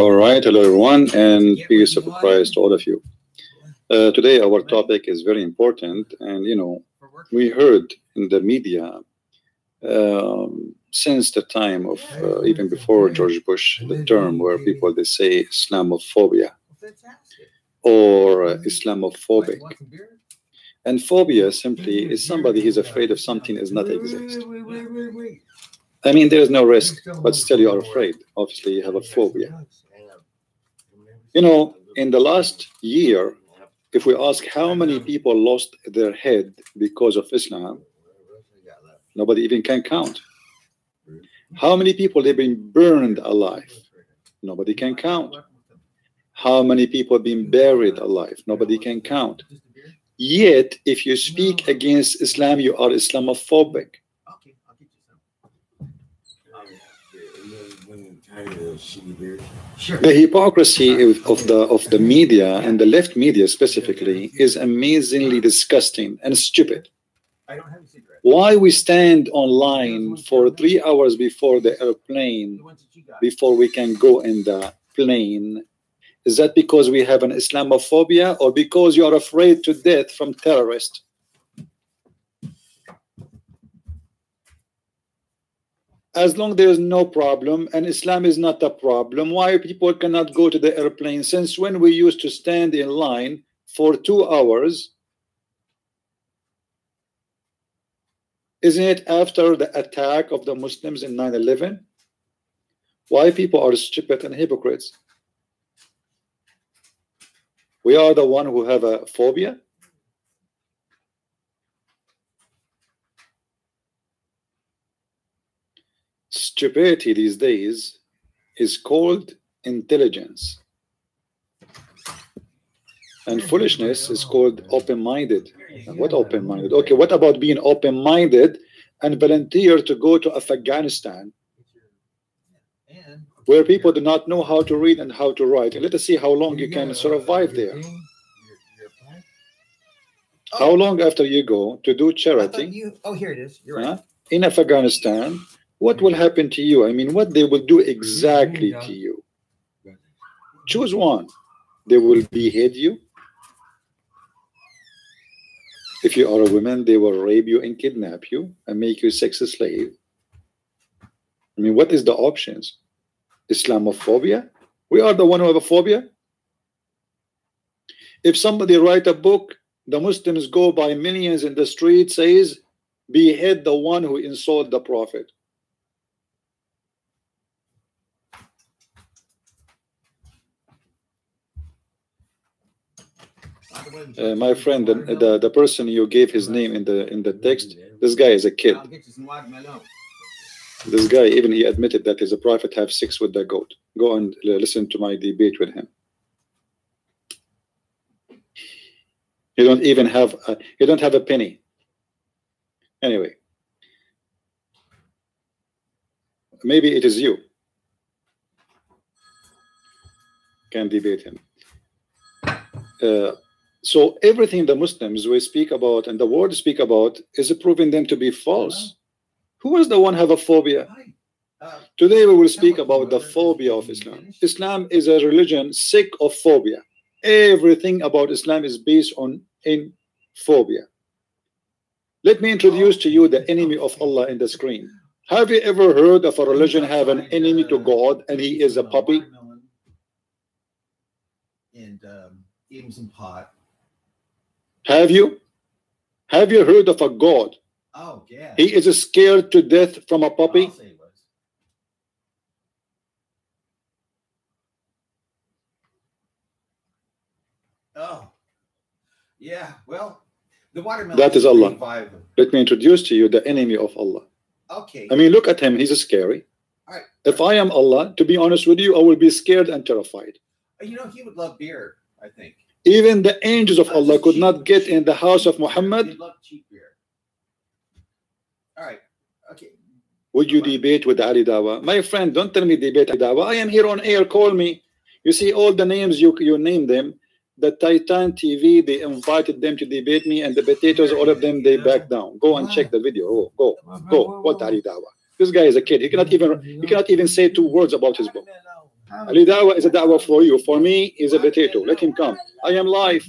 All right, hello everyone, and peace of Christ to all of you. Today our topic is very important, and we heard in the media since the time of even before George Bush the term where people they say Islamophobia or Islamophobic, and phobia simply is somebody who's afraid of something is not exist. I mean, there is no risk, but still you are afraid. Obviously, you have a phobia. In the last year, if we ask how many people lost their head because of Islam, nobody even can count. How many people have been burned alive? Nobody can count. How many people have been buried alive? Nobody can count. Yet, if you speak against Islam, you are Islamophobic. The hypocrisy of the media and the left media specifically is amazingly disgusting and stupid. Why we stand online for 3 hours before the airplane, before we can go in the plane? Is that because we have an Islamophobia or because you are afraid to death from terrorists? As long there is no problem and Islam is not a problem, why people cannot go to the airplane? Since when we used to stand in line for 2 hours? Isn't it after the attack of the Muslims in 9/11? Why people are stupid and hypocrites? We are the one who have a phobia. Stupidity these days is called intelligence, and foolishness is called open-minded. What open-minded? Okay, what about being open-minded and volunteer to go to Afghanistan where people do not know how to read and how to write, and let us see how long you can survive there. How long after you go to do charity? Oh, here it is. You're right. In Afghanistan, what will happen to you? I mean, what they will do exactly to you? Choose one. They will behead you. If you are a woman, they will rape you and kidnap you and make you a sex slave. I mean, what is the options? Islamophobia? We are the one who have a phobia. If somebody write a book, the Muslims go by millions in the street, says, behead the one who insult the Prophet. My friend, the person you gave his name in the text, this guy is a kid. This guy, even he admitted that his prophet have sex with the goat. Go and listen to my debate with him. You don't even have a penny. Anyway, maybe it is you can debate him. So everything the Muslims we speak about and the world speak about is proving them to be false. Who is the one have a phobia? Today we will speak about the phobia of Islam. Islam is a religion sick of phobia. Everything about Islam is based on phobia. Let me introduce to you the enemy of Allah in the screen. Have you ever heard of a religion have an enemy to God and he is a puppy? And eating some pot. Have you heard of a God? Oh, yeah. He is scared to death from a puppy. Oh, yeah. Well, the watermelon. That is Allah. Let me introduce to you the enemy of Allah. Okay. I mean, look at him. He's scary. All right. If I am Allah, to be honest with you, I will be scared and terrified. You know, he would love beer, I think. Even the angels of Allah could not get in the house of Muhammad. He'd love cheap beer. All right. Okay. Would you debate with Ali Dawa? My friend, don't tell me debate Ali Dawa. I am here on air. Call me. You see all the names you name them. The Titan TV, they invited them to debate me, and the potatoes, all of them, they back down. Go and check the video. Oh, go. What Ali Dawa? This guy is a kid. He cannot even say 2 words about his book. Ali Dawah is a da'wah for you. For me, is a potato. Let him come. I am live.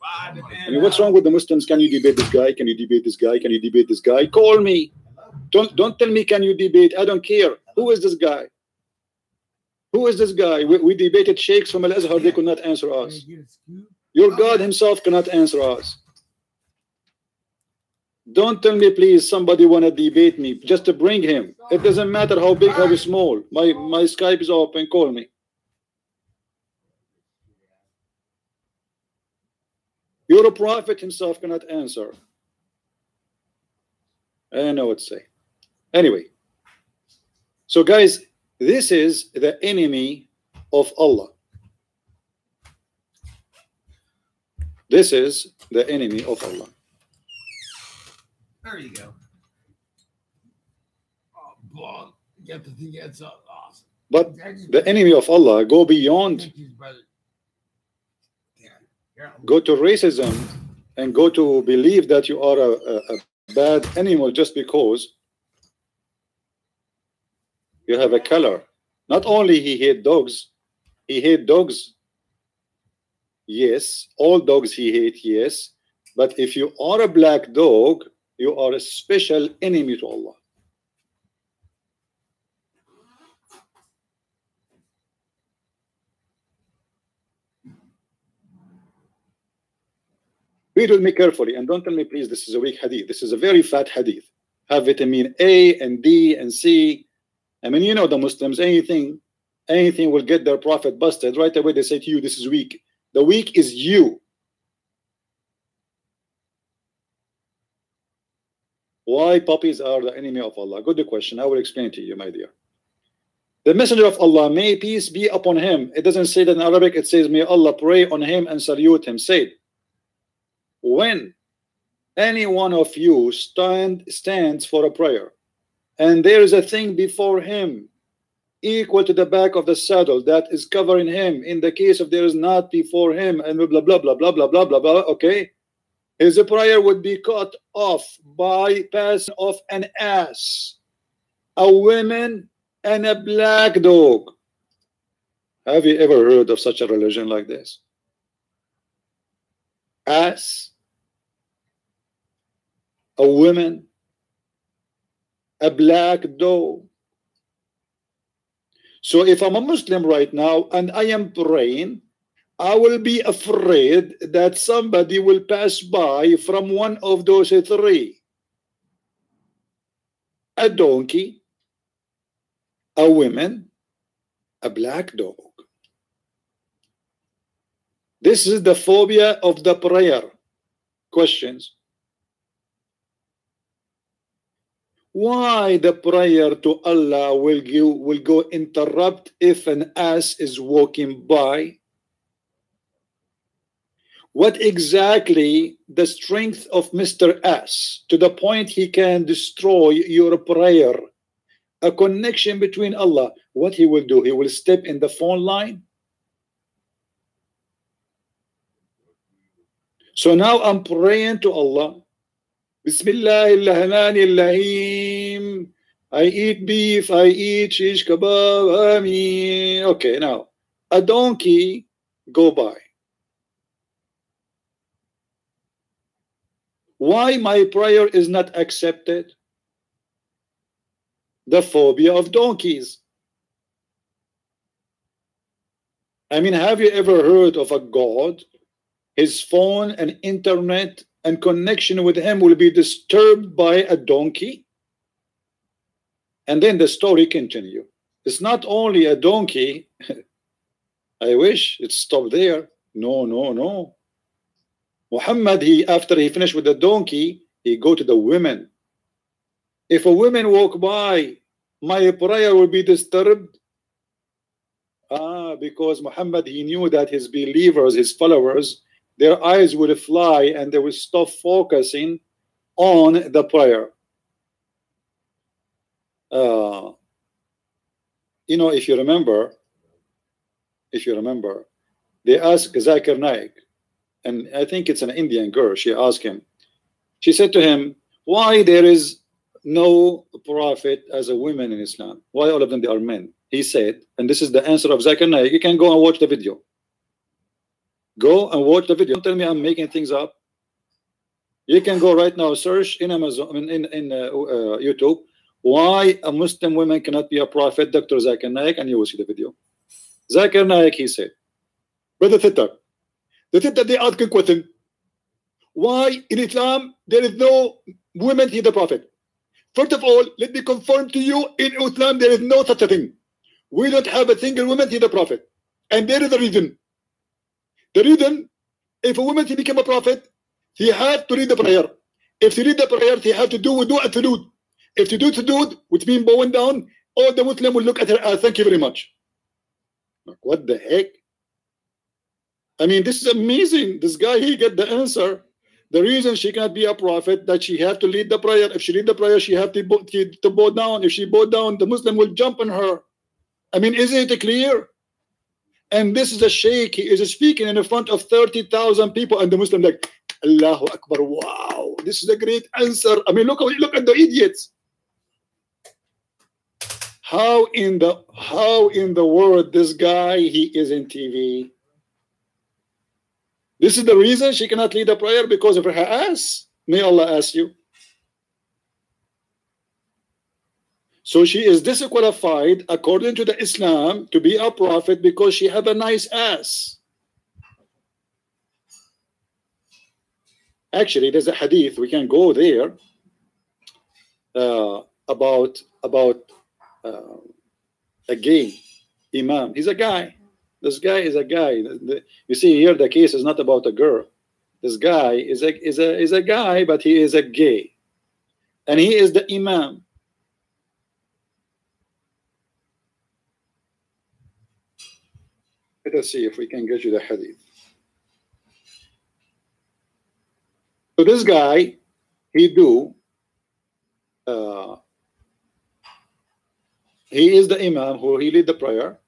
I mean, what's wrong with the Muslims? Can you debate this guy? Can you debate this guy? Can you debate this guy? Call me. Don't tell me can you debate. I don't care. Who is this guy? Who is this guy? We debated sheikhs from Al-Azhar. They could not answer us. Your God himself cannot answer us. Don't tell me, please, somebody want to debate me. Just to bring him. It doesn't matter how big, how small. My Skype is open. Call me. Your prophet himself cannot answer. I don't know what to say. Anyway. So guys, this is the enemy of Allah. This is the enemy of Allah. There you go. Oh, boy. Get the thing that's awesome. But the enemy of Allah go beyond, go to racism and go to believe that you are a bad animal just because you have a color. Not only he hate dogs, he hate dogs. Yes, all dogs he hate, yes. But if you are a black dog, you are a special enemy to Allah. Read with me carefully and don't tell me, please, this is a weak hadith. This is a very fat hadith. Have vitamin A and D and C. I mean, you know the Muslims, anything will get their prophet busted. Right away they say to you, this is weak. The weak is you. Why puppies are the enemy of Allah? Good question. I will explain to you, my dear. The messenger of Allah, may peace be upon him. It doesn't say that in Arabic. It says, may Allah pray on him and salute him. Said, when any one of you stands for a prayer and there is a thing before him equal to the back of the saddle that is covering him, in the case of there is not before him, and blah blah blah blah blah blah blah blah, okay, his prayer would be cut off by passing off an ass, a woman, and a black dog. Have you ever heard of such a religion like this? Ass, a woman, a black dog. So if I'm a Muslim right now and I am praying, I will be afraid that somebody will pass by from one of those three: a donkey, a woman, a black dog. This is the phobia of the prayer. Questions? Why the prayer to Allah will go interrupt if an ass is walking by? What exactly the strength of Mr. Ass to the point he can destroy your prayer? A connection between Allah. What he will do? He will step in the phone line. So now I'm praying to Allah. Bismillahirrahmanirrahim. I eat beef, I eat shish kebab, Ameen. Okay, now a donkey go by. Why my prayer is not accepted? The phobia of donkeys. I mean, have you ever heard of a God? His phone and internet and connection with him will be disturbed by a donkey? And then the story continue. It's not only a donkey. I wish it stopped there. No, no, no. Muhammad, after he finished with the donkey, he go to the women. If a woman walk by, my prayer will be disturbed. Because Muhammad, he knew that his believers, his followers, their eyes would fly and they would stop focusing on the prayer. You know, if you remember, they asked Zakir Naik, and I think it's an Indian girl. She asked him, she said to him, why there is no prophet as a woman in Islam? Why all of them they are men? he said, and this is the answer of Zakir Naik. You can go and watch the video. Go and watch the video. Don't tell me I'm making things up. You can go right now, search in Amazon, in YouTube, why a Muslim woman cannot be a prophet, Dr. Zakir Naik, and you will see the video. Zakir Naik, he said, Brother Thitter, they asking question, why in Islam there is no women to the prophet? First of all, let me confirm to you, in Islam there is no such a thing. We don't have a single woman to the prophet. And there is a reason. The reason, if a woman to become a prophet, he had to read the prayer. If he read the prayer, he had to do wudu and sujood. If he do sujood, which means bowing down, all the Muslim will look at her as thank you very much. Like, what the heck? I mean, this is amazing. This guy, he get the answer. The reason she cannot be a prophet, that she have to lead the prayer. If she lead the prayer, she have to bow down. If she bow down, the Muslim will jump on her. I mean, isn't it clear? And this is a sheikh. He is speaking in front of 30,000 people, and the Muslim like, Allahu Akbar, wow, this is a great answer. I mean, look at the idiots. How in the world this guy, he is in TV? This is the reason she cannot lead a prayer, because of her ass. May Allah ask you. So she is disqualified according to the Islam to be a prophet because she have a nice ass. Actually, there's a hadith, we can go there, about a gay imam. He's a guy. This guy is a guy. You see here, the case is not about a girl. This guy is a guy, but he is a gay, and he is the imam. Let us see if we can get you the hadith. So this guy, he is the imam who he lead the prayer.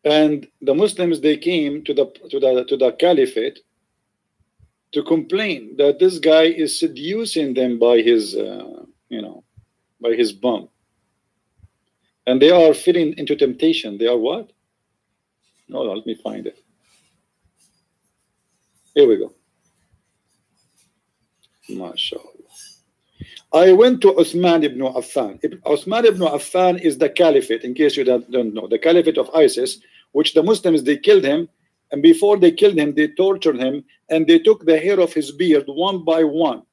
And the Muslims, they came to the caliphate to complain that this guy is seducing them by his by his bum, and they are falling into temptation. They are what? No, let me find it. Here we go. MashaAllah. I went to Uthman ibn Affan. Uthman ibn Affan is the caliphate, in case you don't know, the caliphate of ISIS, which the Muslims, they killed him, and before they killed him, they tortured him, and they took the hair of his beard one by one,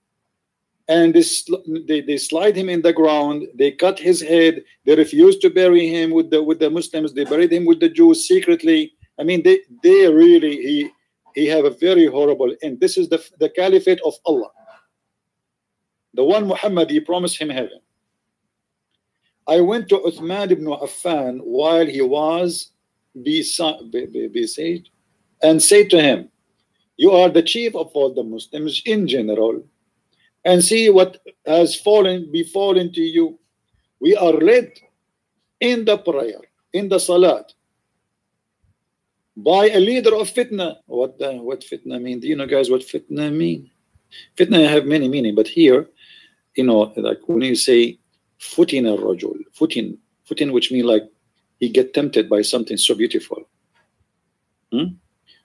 and they slide him in the ground, they cut his head, they refused to bury him with the Muslims, they buried him with the Jews secretly. I mean, they really, he have a very horrible end. This is the caliphate of Allah, the one Muhammad, he promised him heaven. I went to Uthman ibn Affan while he was besieged, and say to him, you are the chief of all the Muslims in general, and see what has befallen to you. We are led in the prayer, in the salat, by a leader of fitna. What fitna mean? Do you know, guys, what fitna mean? Fitna have many meaning, but here, you know, like when you say futin al-rajul, futin, which mean like he get tempted by something so beautiful.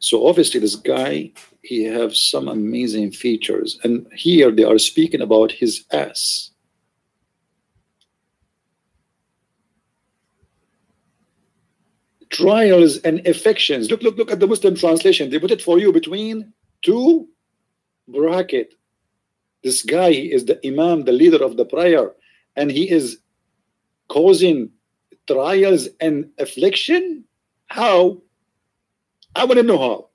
So obviously this guy, he have some amazing features, and here they are speaking about his ass. Trials and affections. Look at the Muslim translation. They put it for you between two brackets. This guy is the imam, the leader of the prayer, and he is causing trials and affliction. How? I want to know how.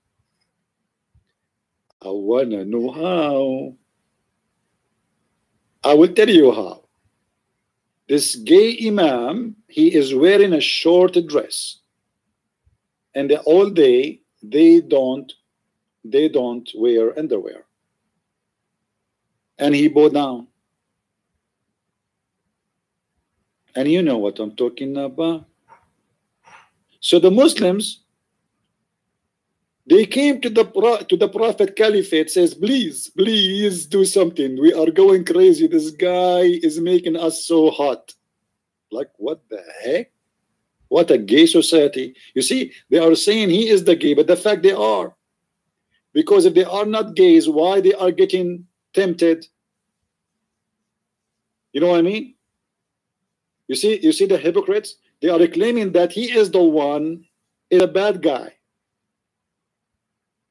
I want to know how. I will tell you how. This gay imam, he is wearing a short dress, and all day they don't wear underwear, and he bowed down. And you know what I'm talking about. So the Muslims, They came to the Prophet Caliphate, says, please, please do something. We are going crazy. This guy is making us so hot. Like, what the heck? What a gay society. You see, they are saying he is the gay, but the fact they are. Because if they are not gays, why they are getting tempted? You know what I mean? You see the hypocrites? They are claiming that he is the one, is a bad guy.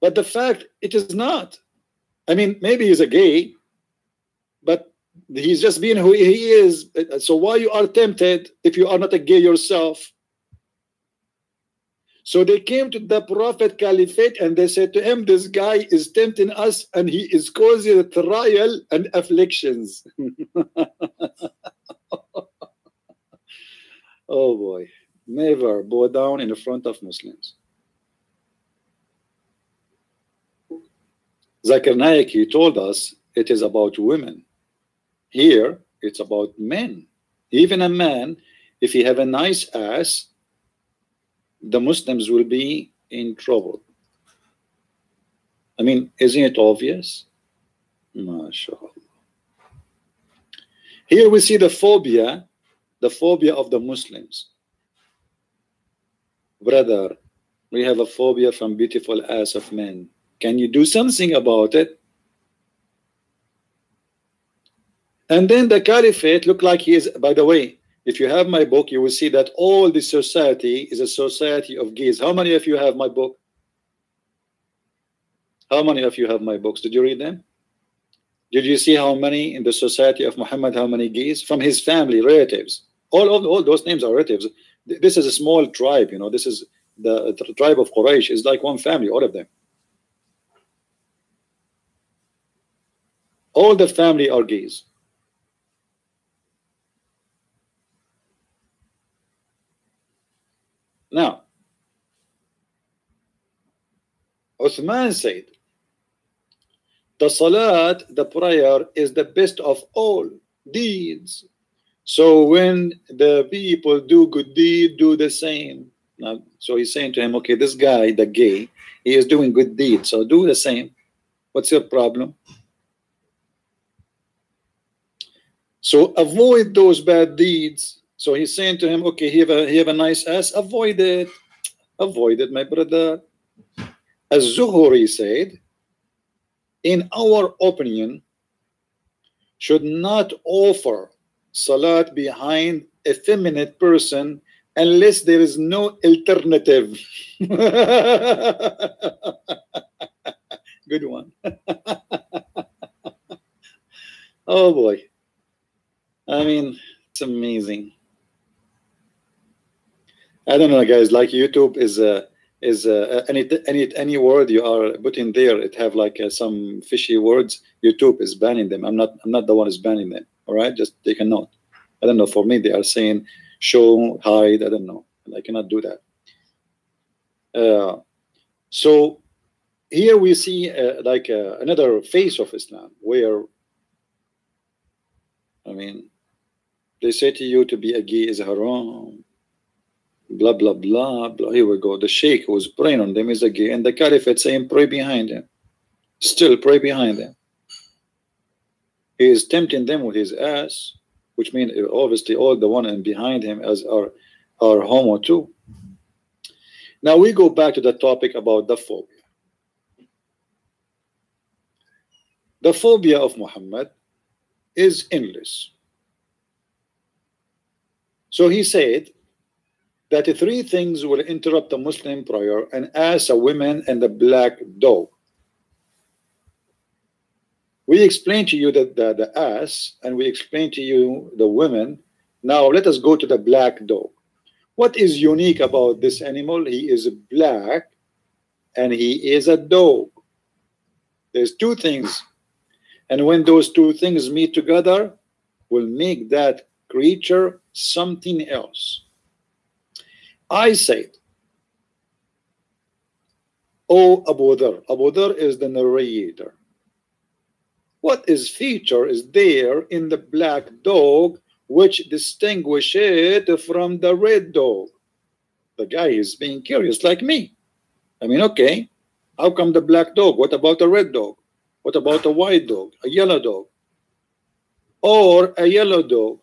But the fact, it is not. I mean, maybe he's a gay, but he's just being who he is. So why you are tempted if you are not a gay yourself? So they came to the Prophet Caliphate and they said to him, this guy is tempting us and he is causing a trial and afflictions. Oh boy, never bow down in front of Muslims. Zakir Naik, he told us it is about women. Here, it's about men. Even a man, if he have a nice ass, the Muslims will be in trouble. I mean, isn't it obvious? MashaAllah. Here we see the phobia of the Muslims. Brother, we have a phobia from beautiful ass of men. Can you do something about it? And then the Caliphate look like he is, by the way, if you have my book, you will see that all this society is a society of gays. How many of you have my book? How many of you have my books? Did you read them? Did you see how many in the society of Muhammad, how many gays? From his family, relatives. All those names are relatives. This is a small tribe, you know. This is the tribe of Quraysh. It's like one family, all of them. All the family are gays. Now, Uthman said, the salat, the prayer, is the best of all deeds. So when the people do good deed, do the same. Now, so he's saying to him, okay, this guy, the gay, he is doing good deeds, so do the same. What's your problem? So avoid those bad deeds. So he's saying to him, okay, he have a nice ass, avoid it. Avoid it, my brother. As Zuhuri said, in our opinion, should not offer salat behind a effeminate person unless there is no alternative. Good one. Oh boy. I mean, it's amazing. I don't know, guys. Like YouTube is any word you are putting there, it have like some fishy words. YouTube is banning them. I'm not the one who's banning them. All right, just take a note. I don't know. For me, they are saying show, hide. I don't know. I cannot do that. So here we see like another face of Islam, where I mean, they say to you to be a gay is haram. Blah blah blah blah. Here we go. The sheikh who was praying on them is a gay, and the caliphate saying pray behind him. Still pray behind them. He is tempting them with his ass, which means obviously all the one and behind him as are homo too. Now we go back to the topic about the phobia. The phobia of Muhammad is endless. So he said that three things will interrupt the Muslim prayer: an ass, a woman, and a black dog. We explained to you that the ass, and we explained to you the women. Now let us go to the black dog. What is unique about this animal? He is black and he is a dog. There's two things, and when those two things meet together, will make that creature something else. I said, oh, Abu Dhar. Abu Dhar is the narrator. What is feature is there in the black dog which distinguish it from the red dog? The guy is being curious like me. I mean, okay, How come the black dog? What about a red dog? What about a white dog? A yellow dog? Or a yellow dog?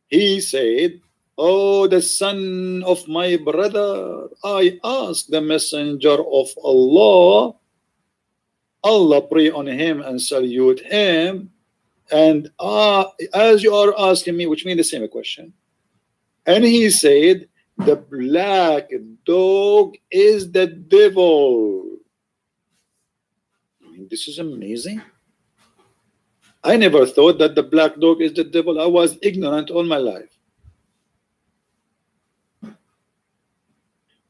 He said, oh, the son of my brother, I asked the messenger of Allah, Allah pray on him and salute him, and as you are asking me, which means the same question, and he said, the black dog is the devil. I mean, this is amazing. I never thought that the black dog is the devil. I was ignorant all my life.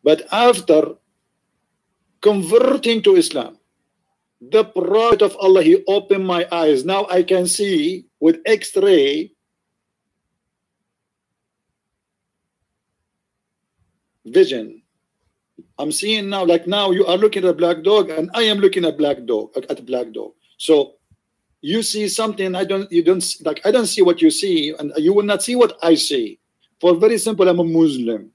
But after converting to Islam, the Prophet of Allah, he opened my eyes. Now I can see with X-ray vision. I'm seeing now, like now you are looking at a black dog and I am looking at black dog, at a black dog. So you see something I don't see what you see, and you will not see what I see. For very simple, I'm a Muslim.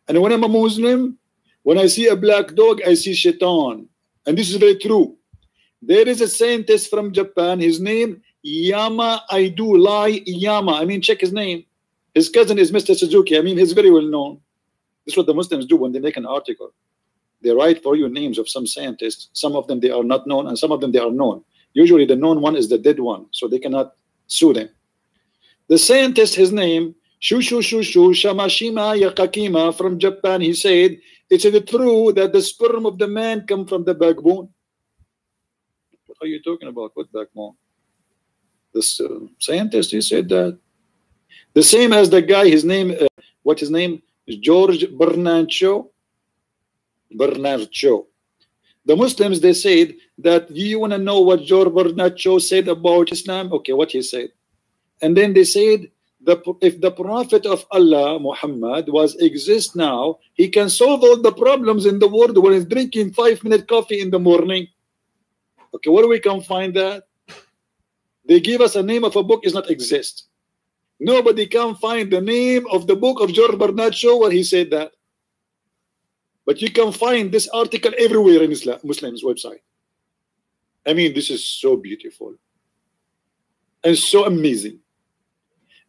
And when I'm a Muslim, when I see a black dog, I see shaitan. And this is very true. There is a scientist from Japan, his name Yama, I do lie, Yama. I mean, check his name. His cousin is Mr. Suzuki. I mean, he's very well known. This is what the Muslims do when they make an article. They write for you names of some scientists. Some of them they are not known, and some of them they are known. Usually the known one is the dead one, so they cannot sue them. The scientist, his name, Shamashima Yakakima from Japan, he said, is it true that the sperm of the man come from the backbone? What are you talking about? What backbone? This scientist, he said that. The same as the guy, his name, what his name? George Bernardo. The Muslims, they said that, do you want to know what George Bernardo said about Islam? Okay, what he said. And then they said, if the Prophet of Allah, Muhammad, exists now, he can solve all the problems in the world when he's drinking 5-minute coffee in the morning. Okay, where we can find that? They give us a name of a book, does not exist. Nobody can find the name of the book of George Bernardo where he said that. But you can find this article everywhere in Islam, Muslims' website. I mean, this is so beautiful and so amazing.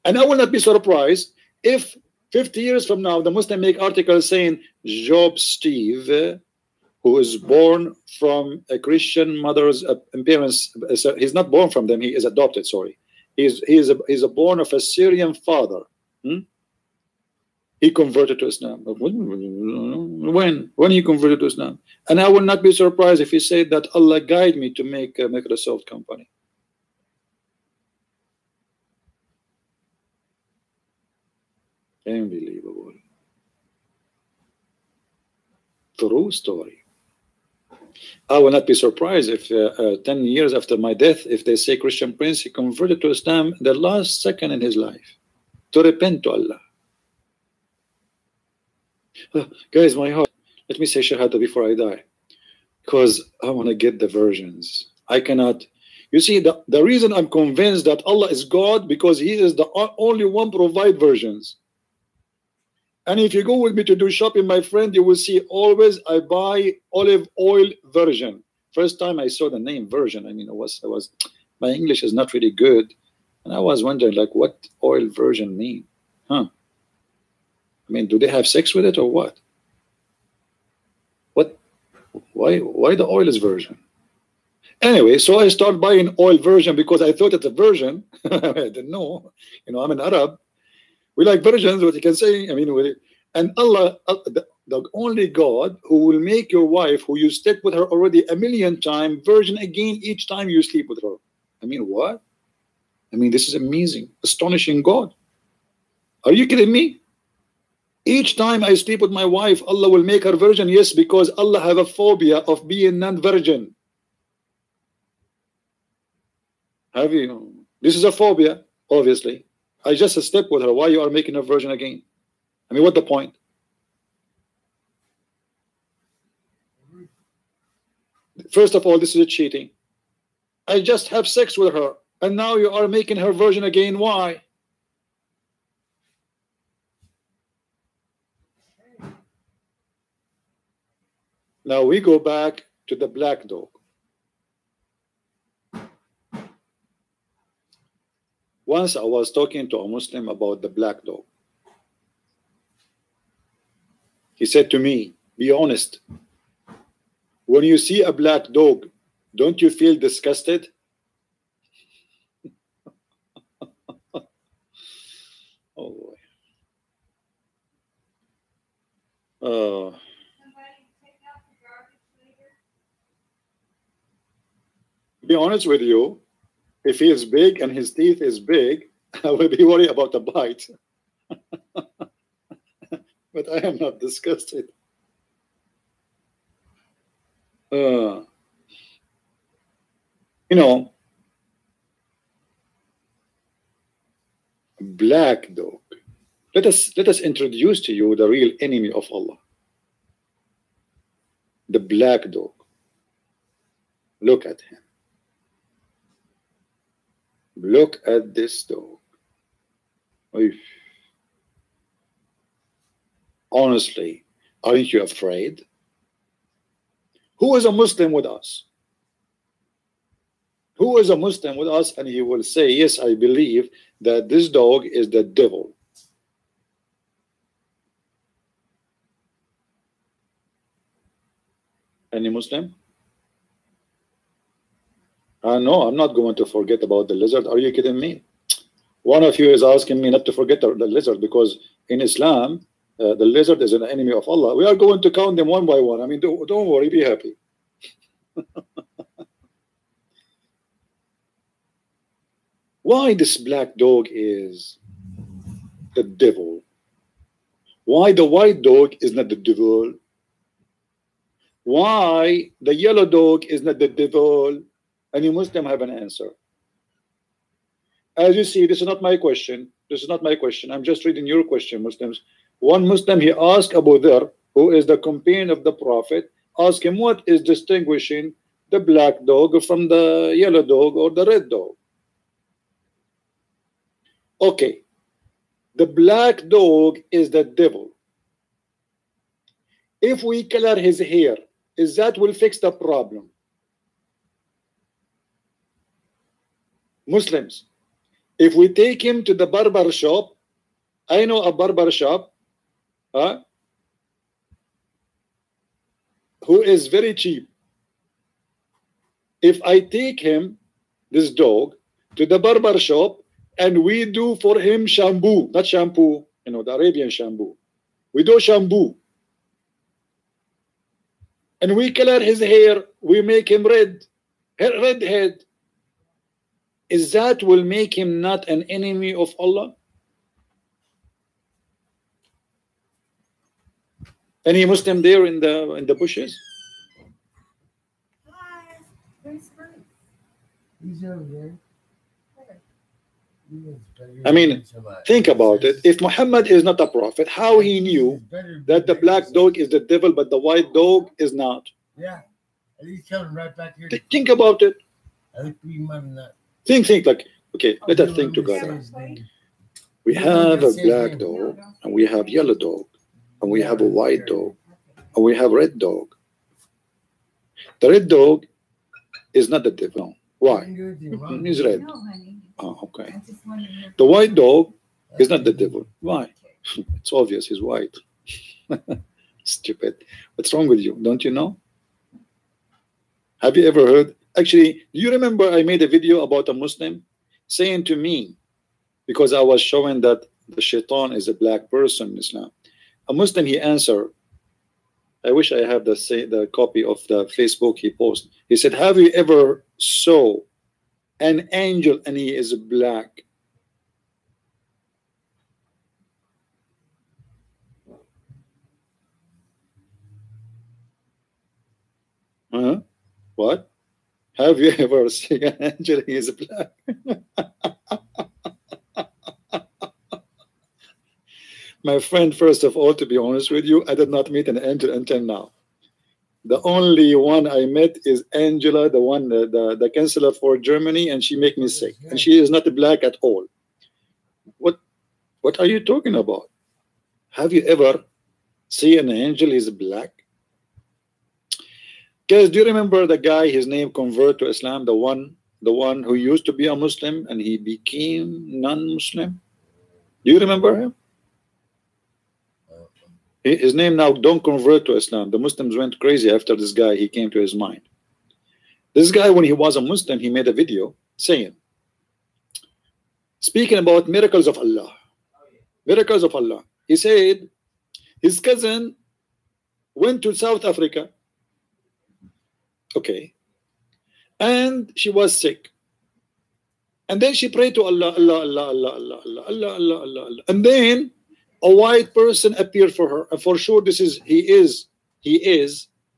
And I will not be surprised if 50 years from now, the Muslim make articles saying Job Steve, who is born from a Christian mother's parents, he's not born from them, he is adopted, sorry. He's born of a Syrian father. He converted to Islam. When he converted to Islam? And I will not be surprised if he said that Allah guide me to make a Microsoft company. Unbelievable. True story. I will not be surprised if 10 years after my death, if they say Christian Prince, he converted to Islam the last second in his life to repent to Allah. Guys, my heart, let me say Shahada before I die, because I want to get the versions. I cannot. You see, the reason I'm convinced that Allah is God, because he is the only one provide versions. And if you go with me to do shopping, my friend, you will see always I buy olive oil version. First time I saw the name version, I mean, my English is not really good, and I was wondering, like, what oil version mean? Huh? I mean, do they have sex with it or what? What? Why the oil is version? Anyway, so I started buying oil version because I thought it's a version. I didn't know. You know, I'm an Arab. We like versions, what you can say. I mean, and Allah, the only God who will make your wife, who you slept with her already 1,000,000 times, virgin again each time you sleep with her. I mean, what? I mean, this is amazing, astonishing God. Are you kidding me? Each time I sleep with my wife, Allah will make her virgin. Yes, because Allah have a phobia of being non-virgin. Have you? This is a phobia, obviously. I just slept with her. Why you are making her virgin again? I mean, what the point? First of all, this is a cheating. I just have sex with her, and now you are making her virgin again. Why? Now we go back to the black dog. Once I was talking to a Muslim about the black dog. He said to me, be honest. When you see a black dog, don't you feel disgusted? Oh boy. Be honest with you, if he is big and his teeth is big, I will be worried about the bite. But I am not disgusted. You know, black dog. Let us introduce to you the real enemy of Allah. The black dog. Look at him. Look at this dog. Oof. Honestly, aren't you afraid? Who is a Muslim with us? Who is a Muslim with us? And he will say, yes, I believe that this dog is the devil. Any Muslim? No, I'm not going to forget about the lizard. Are you kidding me? One of you is asking me not to forget the lizard, because in Islam, the lizard is an enemy of Allah. We are going to count them one by one. I mean, don't worry, be happy. Why this black dog is the devil? Why the white dog is not the devil? Why the yellow dog is not the devil? Any Muslim have an answer? As you see, this is not my question. This is not my question. I'm just reading your question, Muslims. One Muslim, he asked Abu Dharr, who is the companion of the Prophet, ask him what is distinguishing the black dog from the yellow dog or the red dog. Okay, the black dog is the devil. If we color his hair, is that will fix the problem? Muslims, if we take him to the barber shop, I know a barber shop who is very cheap. If I take him, this dog, to the barber shop and we do for him shampoo, not shampoo, you know, the Arabian shampoo, we do shampoo, and we color his hair, we make him red head, is that will make him not an enemy of Allah? Any Muslim there in the bushes? Hi, where's Bruce? He's over there. I mean, think about it. If Muhammad is not a prophet, how he knew that the black dog is the devil but the white dog is not? Yeah, and he's coming right back here. Think about it. I think we might not. Think like, okay, let us think together. We have a black dog and we have yellow dog and we have a white dog and we have red dog. The red dog is not the devil. Why? He's red. No, honey. Oh, okay. I just wanted to- The white dog is not the devil. Why? It's obvious, he's white. Stupid. What's wrong with you? Don't you know? Have you ever heard? Actually, do you remember I made a video about a Muslim saying to me, because I was showing that the shaitan is a black person in Islam. A Muslim, he answered, I wish I have the copy of the Facebook he posted. He said, have you ever saw an angel and he is black? Huh? What? Have you ever seen an angel and he is black? My friend, first of all, to be honest with you, I did not meet an angel until now. The only one I met is Angela, the one, the chancellor for Germany, and she make me sick. And she is not black at all. What are you talking about? Have you ever seen an angel is black? Guys, do you remember the guy, his name convert to Islam, the one who used to be a Muslim and he became non-Muslim? Do you remember him? His name now don't convert to Islam. The Muslims went crazy after this guy. He came to his mind. This guy, when he was a Muslim, he made a video saying, speaking about miracles of Allah. Miracles of Allah. He said his cousin went to South Africa. Okay. And she was sick. And then she prayed to Allah, Allah, Allah, Allah, Allah, Allah, Allah, Allah, Allah, Allah. And then a white person appeared for her. And for sure he is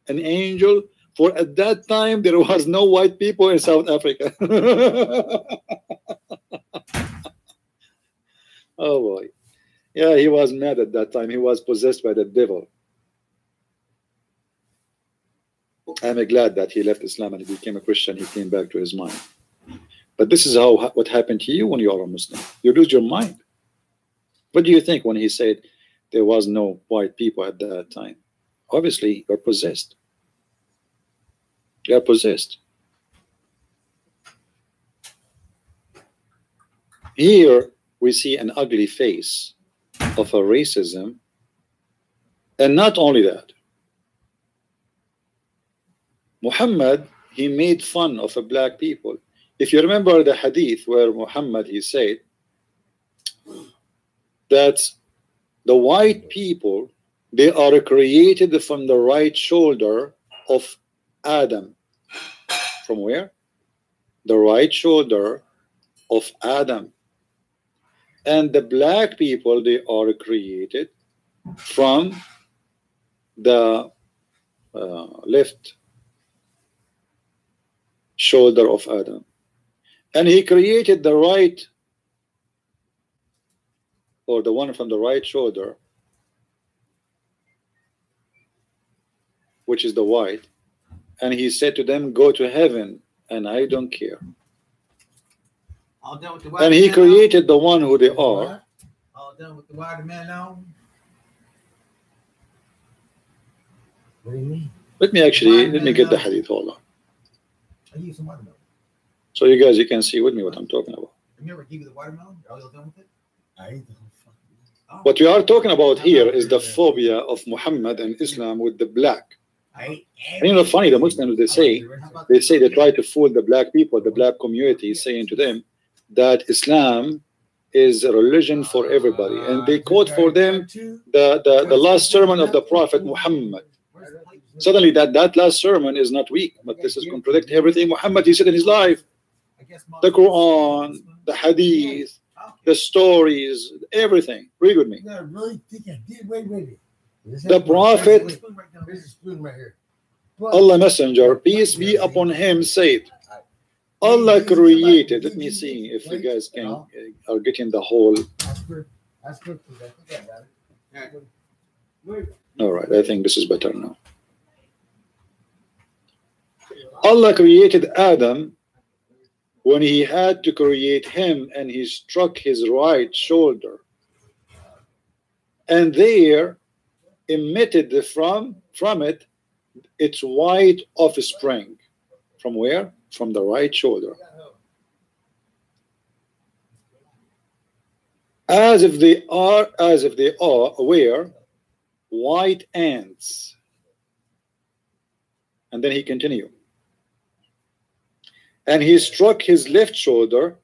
an angel. For at that time there was no white people in South Africa. Oh boy. Yeah, he was mad at that time. He was possessed by the devil. I'm glad that he left Islam and he became a Christian. He came back to his mind. But this is what happened to you when you are a Muslim. You lose your mind. What do you think when he said there was no white people at that time? Obviously, you're possessed. You're possessed. Here we see an ugly face of a racism. And not only that, Muhammad, he made fun of a black people. If you remember the hadith where Muhammad, he said that the white people, they are created from the right shoulder of Adam. From where? The right shoulder of Adam. And the black people, they are created from the left shoulder of Adam. And he created the right, or the one from the right shoulder, which is the white, and he said to them, go to heaven, and I don't care. All done with the And he created the one who they are. All done with the white man now. What do you mean? Let me get the hadith. Hold on. I use some watermelon. So you guys, you can see with me what I'm talking about. Remember, give you the watermelon? Are you all done with it? I ate the whole fucking. What we are talking about here is the phobia of Muhammad and Islam with the black. And you know, funny, the Muslims, they say they try to fool the black people, the black community, saying to them that Islam is a religion for everybody. And they quote for them the last sermon of the Prophet Muhammad. Suddenly that last sermon is not weak, but this is contradict everything Muhammad he said in his life. The Quran, the Hadith, the stories, everything. Read with me. You gotta really think I did. Wait. The Prophet, There's a spoon right here. Allah Messenger, peace be upon him, said, Allah created. Let me see if you guys can are getting the whole. All right, I think this is better now. Allah created Adam when he had to create him, and he struck his right shoulder, and there emitted from it its white offspring. From where? From the right shoulder. As if they are were white ants. And then he continued. And he struck his left shoulder,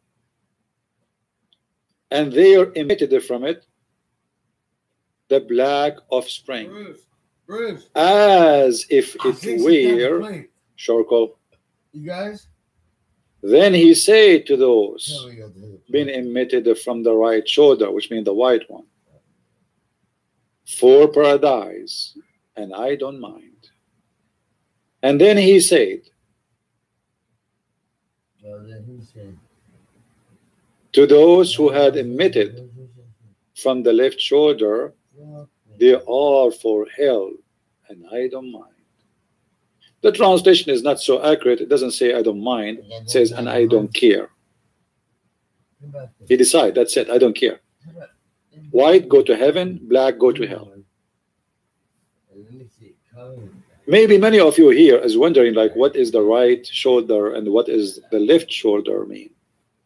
and there emitted from it the black offspring, Bruce, as if it were charcoal. You guys? Then he said to those being emitted from the right shoulder, which means the white one, for paradise, and I don't mind. And then he said to those who had emitted from the left shoulder, they are for hell, and I don't mind. The translation is not so accurate. It doesn't say I don't mind. It says, and I don't care. He decide. That's it. I don't care. White, go to heaven. Black, go to hell. Maybe many of you here is wondering, like, what is the right shoulder and what is the left shoulder mean?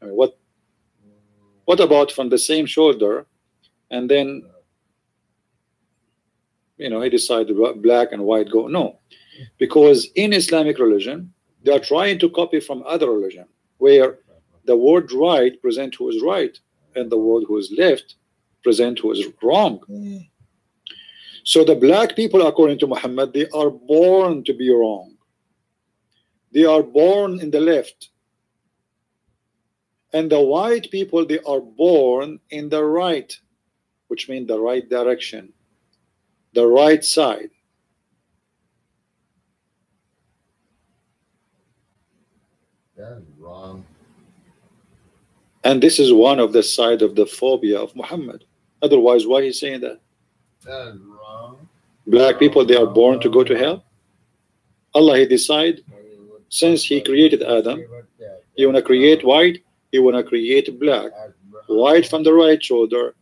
I mean, what about from the same shoulder, and then he decided black and white go? No, because in Islamic religion they are trying to copy from other religion, where the word right present who is right, and the word who is left present who is wrong. So the black people, according to Muhammad, they are born to be wrong. They are born in the left. And the white people, they are born in the right, which means the right direction, the right side. That's wrong. And this is one of the side of the phobia of Muhammad. Otherwise, why he's saying that? That's wrong. Black people, they are born to go to hell. Allah, he decide, since he created Adam, he want to create white, he want to create black. White from the right shoulder,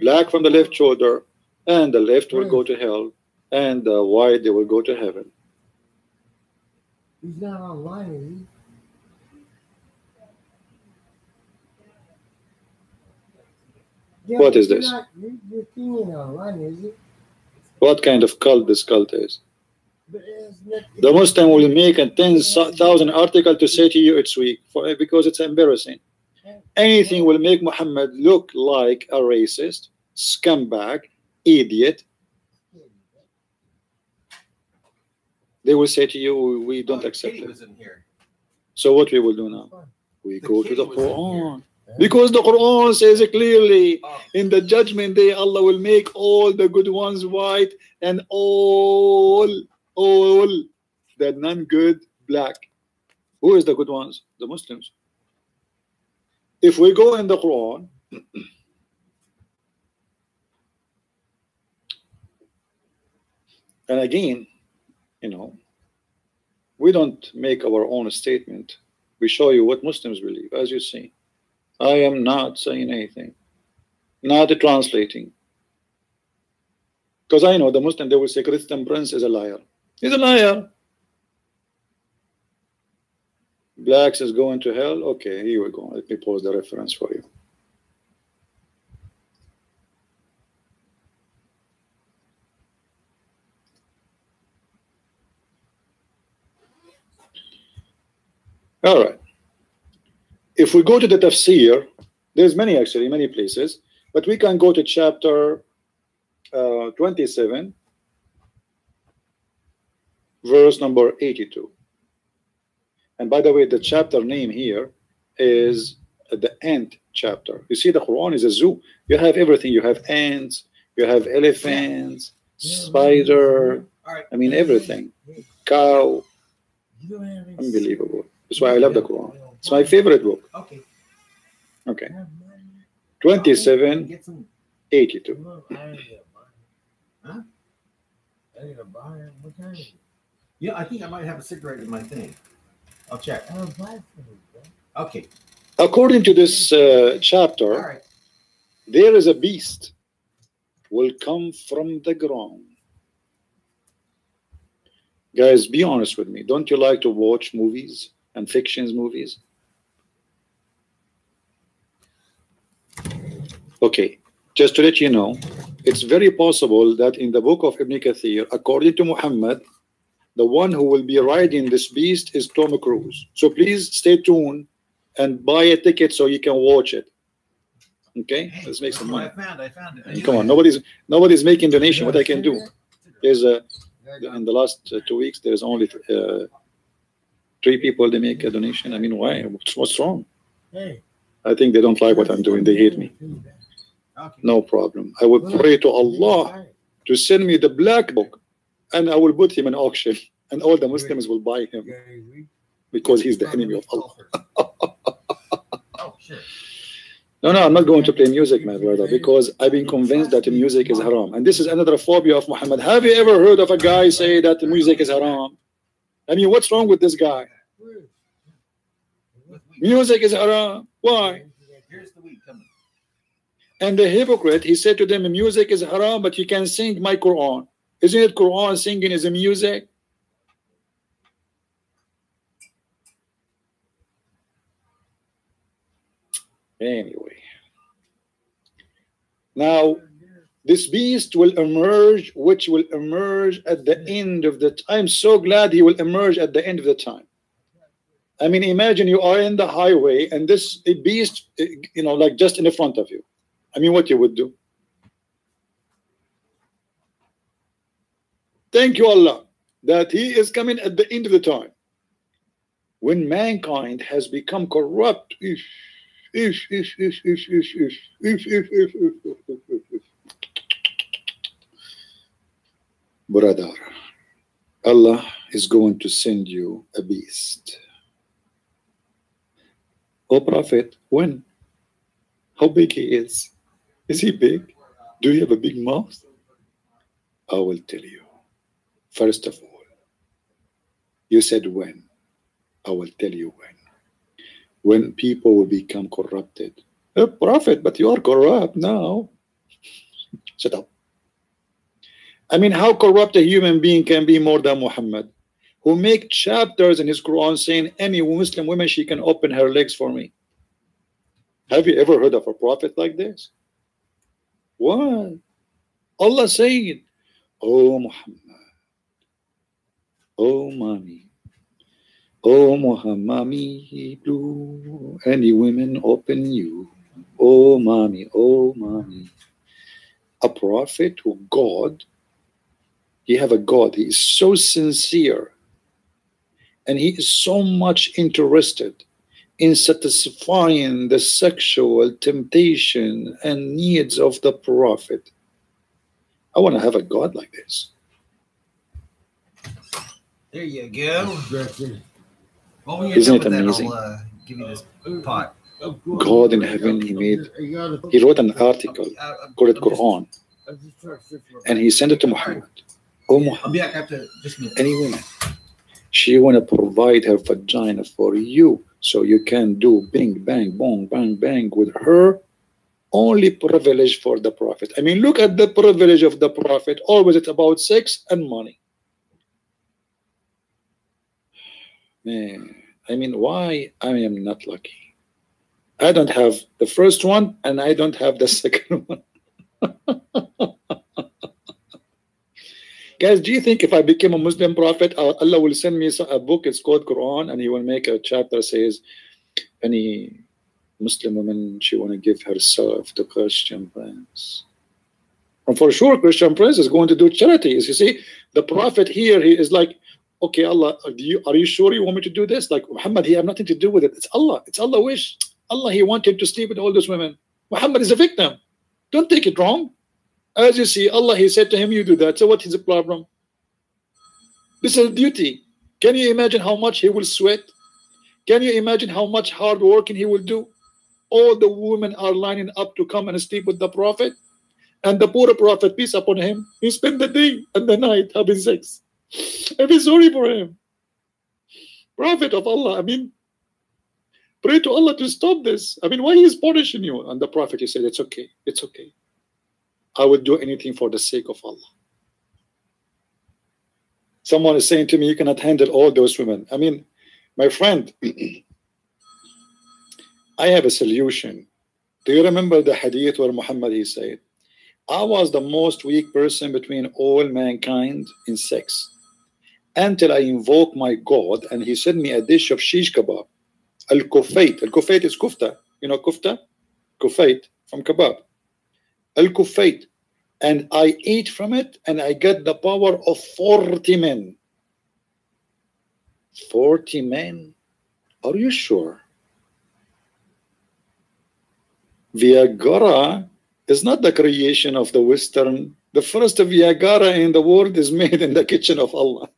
black from the left shoulder, and the left will go to hell, and the white, they will go to heaven. He's not online, is he? What is this? You're thinking online, is it? What kind of cult this cult is? But it's not, The Muslim will make a 10,000 article to say to you it's weak, because it's embarrassing. Anything will make Muhammad look like a racist, scumbag, idiot. They will say to you, we don't accept Katie it. was in here. So what we will do now? We The go to the king was in Quran. Because the Quran says it clearly, Oh, in the judgment day, Allah will make all the good ones white and all the non-good black. Who is the good ones? The Muslims. If we go in the Quran, and again, we don't make our own statement. We show you what Muslims believe, as you see. I am not saying anything, not translating. Because I know the Muslim, they will say Christian Prince is a liar. He's a liar. Blacks is going to hell. Okay, here we go. Let me pause the reference for you. All right. If we go to the tafsir, there's many places, but we can go to chapter 27, verse number 82. And by the way, the chapter name here is the ant chapter. You see, the Quran is a zoo. You have everything. You have ants, you have elephants, spider, all right. I mean everything. Cow. Unbelievable. That's why I love the Quran. It's my favorite book. Okay. Okay. 27, Get some. 82. Huh? I need a buy. What kind? Yeah, I think I might have a cigarette in my thing. I'll check. I don't buy for you, bro. Okay. According to this All chapter, right. there is a beast will come from the ground. Guys, be honest with me. Don't you like to watch movies and fictions movies? Okay, just to let you know, it's very possible that in the book of Ibn Kathir, according to Muhammad, the one who will be riding this beast is Tom Cruise. So please stay tuned and buy a ticket so you can watch it. Okay, Hey, let's make some money. I found it. I knew Come I on, had nobody's making donation. What I can do? There's Yeah, in the last 2 weeks, there's only 3 people they make a donation. I mean, why? What's wrong? Hey. I think they don't like what I'm doing. They hate me. Okay. No problem. I will pray to Allah to send me the black book, and I will put him in auction, and all the Muslims will buy him because he's the enemy of Allah. Oh, sure. No, I'm not going to play music, my brother, because I've been convinced that music is haram. And this is another phobia of Muhammad. Have you ever heard of a guy say that music is haram? I mean, what's wrong with this guy? With weed. Music is haram. Why? Here's the weed coming. And the hypocrite, he said to them, music is haram, but you can sing my Quran. Isn't it Quran singing is a music? Anyway, now this beast will emerge, which will emerge at the end of the time. I'm so glad he will emerge at the end of the time. I mean, imagine you are in the highway and this beast, you know, like just in the front of you. I mean, what you would do? Thank you, Allah, that he is coming at the end of the time. When mankind has become corrupt, brother, Allah is going to send you a beast. Oh Prophet, when? How big he is? Is he big? Do you have a big mouth? I will tell you. First of all, you said when. I will tell you when. When people will become corrupted. Oh, Prophet, but you are corrupt now. Shut up. I mean, how corrupt a human being can be more than Muhammad, who make chapters in his Quran saying any Muslim woman, she can open her legs for me. Have you ever heard of a prophet like this? What? Allah saying, oh Muhammad, oh mommy, oh Muhammad, blue, any women open you. Oh mommy, oh mommy. A prophet who God, he have a God, he is so sincere and he is so much interested in satisfying the sexual temptation and needs of the prophet. I want to have a God like this. There you go. Well, when you're Isn't done it with amazing? that, I'll give you this pot. God in heaven, he wrote an article called Quran, and he sent it to Muhammad. Oh I'll Muhammad, be back after just a minute. any woman, she want to provide her vagina for you so you can do bing, bang, bong, bang, bang with her. Only privilege for the prophet. I mean, look at the privilege of the prophet. Always it's about sex and money. Man, I mean, why I am not lucky? I don't have the first one and I don't have the second one. Guys, do you think if I became a Muslim prophet, Allah will send me a book, it's called Quran, and he will make a chapter says, any Muslim woman, she want to give herself to Christian prince. And for sure, Christian prince is going to do charities. You see, the prophet here, he is like, okay, Allah, are you sure you want me to do this? Like Muhammad, he have nothing to do with it. It's Allah. It's Allah wish. Allah, he wanted to sleep with all those women. Muhammad is a victim. Don't take it wrong. As you see, Allah, he said to him, you do that. So what is the problem? This is a duty. Can you imagine how much he will sweat? Can you imagine how much hard working he will do? All the women are lining up to come and sleep with the prophet. And the poor prophet, peace upon him, he spent the day and the night having sex. I feel sorry for him. Prophet of Allah, I mean, pray to Allah to stop this. I mean, why he is punishing you? And the prophet, he said, it's okay. It's okay. I would do anything for the sake of Allah. Someone is saying to me, you cannot handle all those women. I mean, my friend, I have a solution. Do you remember the hadith where Muhammad, he said, I was the most weak person between all mankind in sex until I invoke my God and he sent me a dish of shish kebab. Al-kufayt. Al-kufayt is kufta. You know kufta? Kufayt from kebab. Al-kufayt. And I ate from it and I get the power of 40 men. 40 men? Are you sure? Viagra is not the creation of the Western. The first Viagra in the world is made in the kitchen of Allah.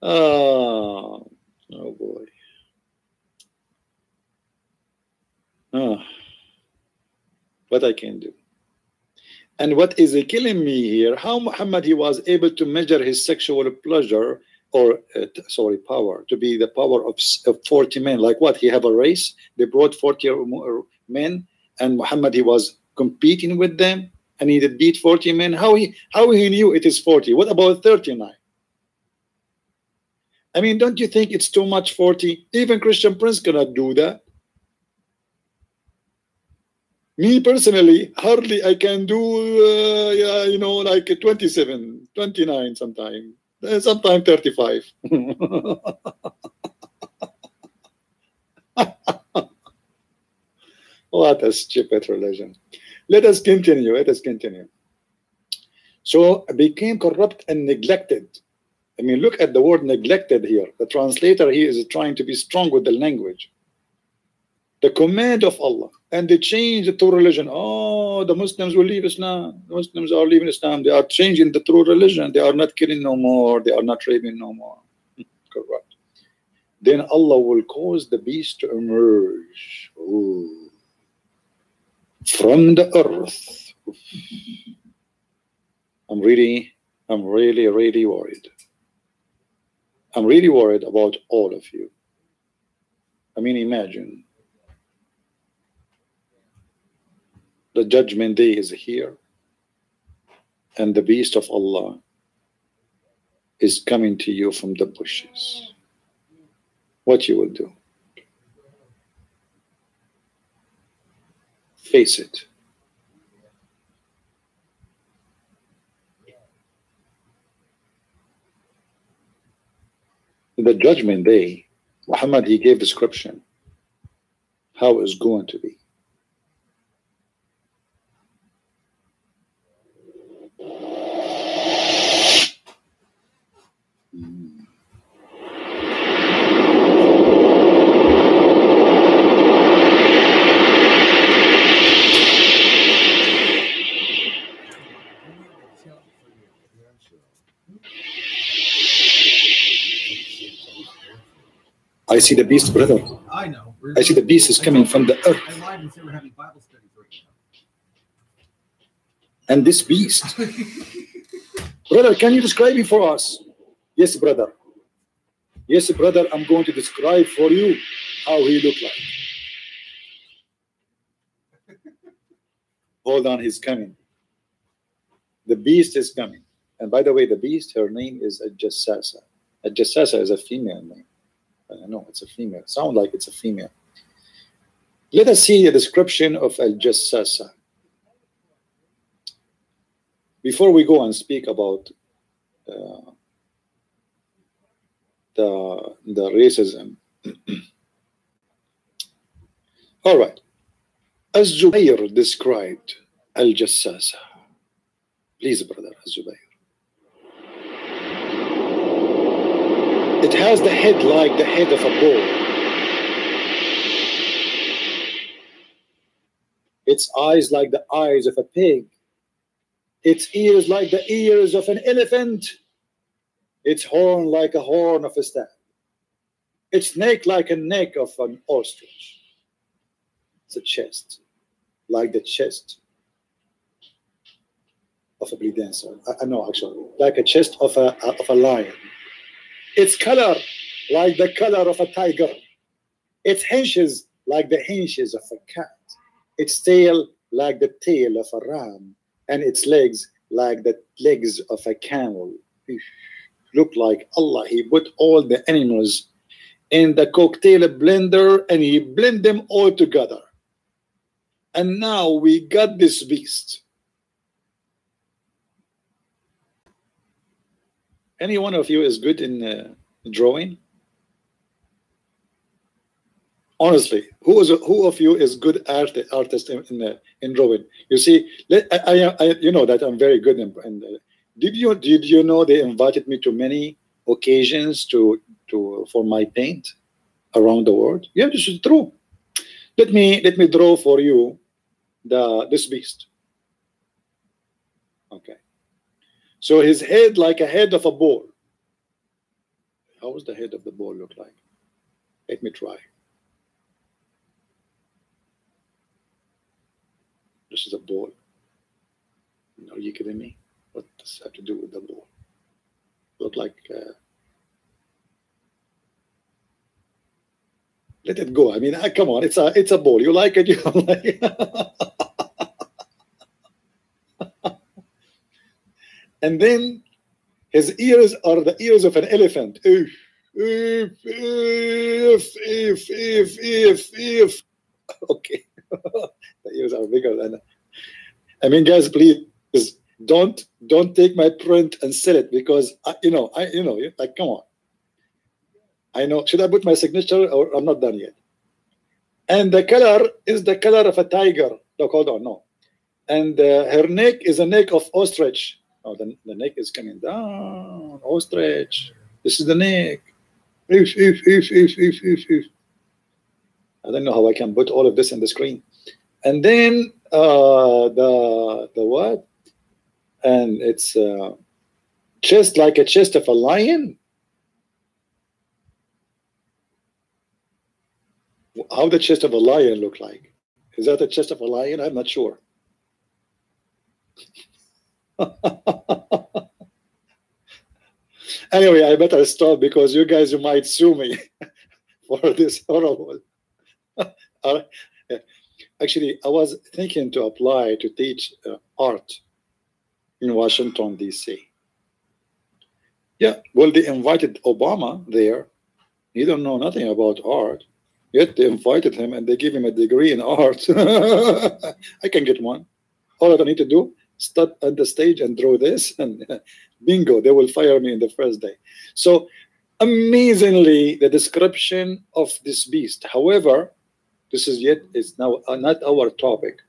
Oh boy. What I can do. And what is killing me here, how Muhammad, he was able to measure his sexual pleasure or power to be the power of 40 men. Like what? He have a race. They brought 40 men and Muhammad, he was competing with them. and he did beat 40 men. How he knew it is 40? What about 39? I mean, don't you think it's too much, 40? Even Christian Prince cannot do that. Me personally, hardly I can do, yeah, you know, like 27, 29 sometime, sometime 35. What a stupid religion. Let us continue. Let us continue. So became corrupt and neglected. I mean, look at the word neglected here. The translator here is trying to be strong with the language. The command of Allah, and they changed the true religion. Oh, the Muslims will leave Islam. The Muslims are leaving Islam. They are changing the true religion. They are not killing no more. They are not raping no more. Correct. Then Allah will cause the beast to emerge. Ooh. From the earth. I'm really worried. I'm really worried about all of you. I mean, imagine. The judgment day is here, and the beast of Allah is coming to you from the bushes. What you will do? Face it. The judgment day, Muhammad, he gave description how it's going to be. I see the beast, brother. I know. I see the beast is coming from the earth. I lied and said we're having Bible studies right And this beast, brother, can you describe him for us? Yes, brother. Yes, brother, I'm going to describe for you how he looked like. Hold on, he's coming. The beast is coming. And by the way, the beast, her name is Al-Jassasa. Al-Jassasa is a female name. I know it's a female. Sound like it's a female. Let us see a description of Al-Jassasa. Before we go and speak about the racism. All right. As Zubayr described Al-Jassasa. Please, brother, Az-Zubayr. It has the head like the head of a bull. Its eyes like the eyes of a pig. Its ears like the ears of an elephant. Its horn like a horn of a stag. Its neck like a neck of an ostrich. It's a chest, like the chest of a belly dancer. I know, actually, like a chest of a lion. Its color like the color of a tiger. Its hinges like the hinges of a cat. Its tail like the tail of a ram. And its legs like the legs of a camel. Look like Allah. He put all the animals in the cocktail blender and he blend them all together. And now we got this beast. Any one of you is good in drawing? Honestly, who of you is good artist in drawing? You see, you know that I'm very good in. Did you know they invited me to many occasions for my paint around the world? Yeah, this is true. Let me draw for you this beast. Okay. So his head like a head of a bull. How does the head of the bull look like? Let me try. This is a bull. Are you kidding me? What does that have to do with the bull? Look like. Let it go. I mean, come on. It's a bull. You like it? You don't like it? and then his ears are the ears of an elephant. If. Okay. The ears are bigger than. I mean, guys, please don't take my print and sell it, because like, come on. I know. Should I put my signature, or I'm not done yet? And the color is the color of a tiger. Look, hold on, no. And her neck is a neck of ostrich. Oh, the neck is coming down. Ostrich. This is the neck. If. I don't know how I can put all of this on the screen. And then the what? And it's chest like a chest of a lion. How the chest of a lion look like? Is that the chest of a lion? I'm not sure. Anyway, I better stop, because you guys, you might sue me for this horrible. Actually, I was thinking to apply to teach art in Washington, D.C. Yeah, well, they invited Obama there. He don't know nothing about art, yet they invited him and they give him a degree in art. I can get one. All I need to do, start at the stage and draw this, and bingo, they will fire me in the first day. So amazingly, the description of this beast. However, this is now not our topic.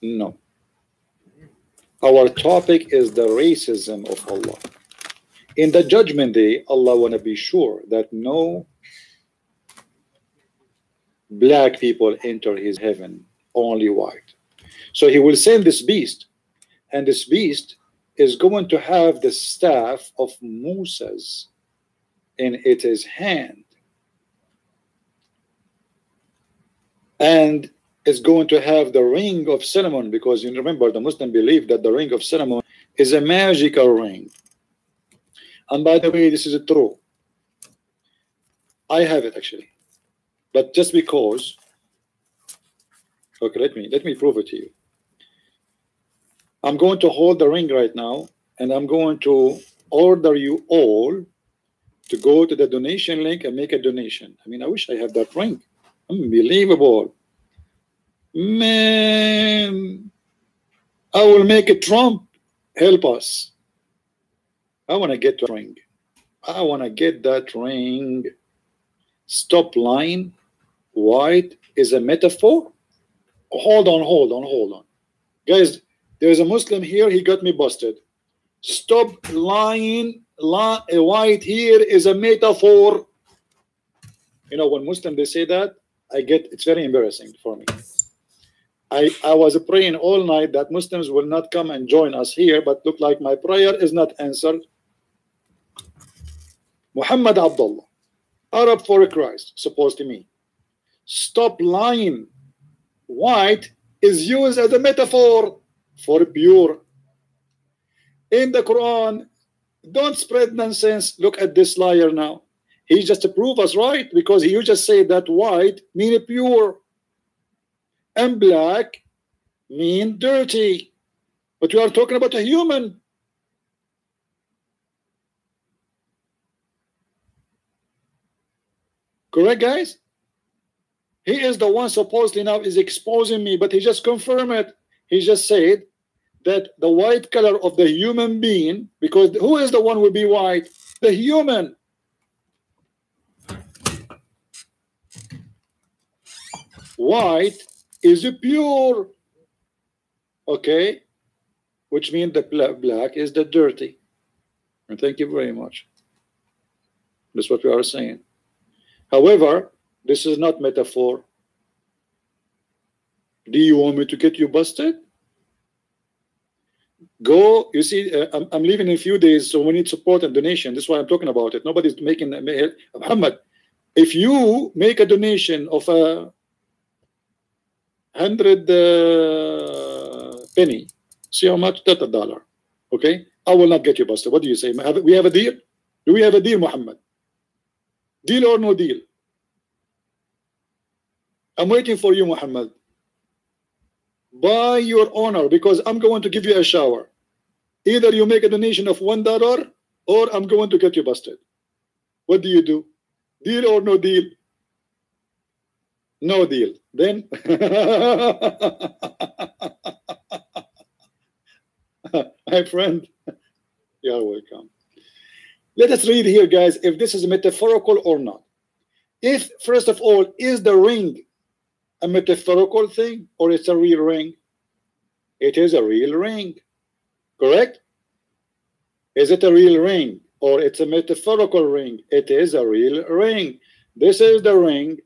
No. Our topic is the racism of Allah. In the judgment day, Allah want to be sure that no black people enter his heaven, only white. So he will send this beast, and this beast is going to have the staff of Moses in its hand, and is going to have the ring of Solomon, because you remember the Muslim believe that the ring of Solomon is a magical ring. And by the way, this is true. I have it actually, but just because. Okay, let me prove it to you. I'm going to hold the ring right now, and I'm going to order you all to go to the donation link and make a donation. I mean, I wish I have that ring. Unbelievable. Man, I will make it Trump help us. I want to get the ring. I want to get that ring. Stop lying. White is a metaphor. Hold on. Guys, there's a Muslim here. He got me busted. Stop lying. White here is a metaphor. You know, when Muslim they say that, it's very embarrassing for me. I was praying all night that Muslims will not come and join us here, but look like my prayer is not answered. Muhammad Abdullah, Arab for Christ, supposed to me. Stop lying. White is used as a metaphor for pure. In the Quran, don't spread nonsense. Look at this liar now. He just to prove us right, because you just say that white mean pure and black mean dirty, but you are talking about a human. Correct, guys? He is the one supposedly now is exposing me, but he just confirmed it. He just said that the white color of the human being, because who is the one who will be white? The human. White is pure. Okay, which means the black is the dirty. And thank you very much. That's what we are saying. However, this is not metaphor. Do you want me to get you busted? Go. You see, I'm leaving in a few days, so we need support and donation. That's why I'm talking about it. Nobody's making Muhammad. If you make a donation of 100 penny, see how much? That's $1. Okay, I will not get you busted. What do you say? We have a deal? Do we have a deal, Muhammad? Deal or no deal? I'm waiting for you, Muhammad. By your honor, because I'm going to give you a shower. Either you make a donation of $1 or I'm going to get you busted. What do you do? Deal or no deal? No deal. Then my friend, you're welcome. Let us read here, guys, if this is metaphorical or not. If, first of all, is the ring a metaphorical thing or it's a real ring? It is a real ring, correct? Is it a real ring or it's a metaphorical ring? It is a real ring. This is the ring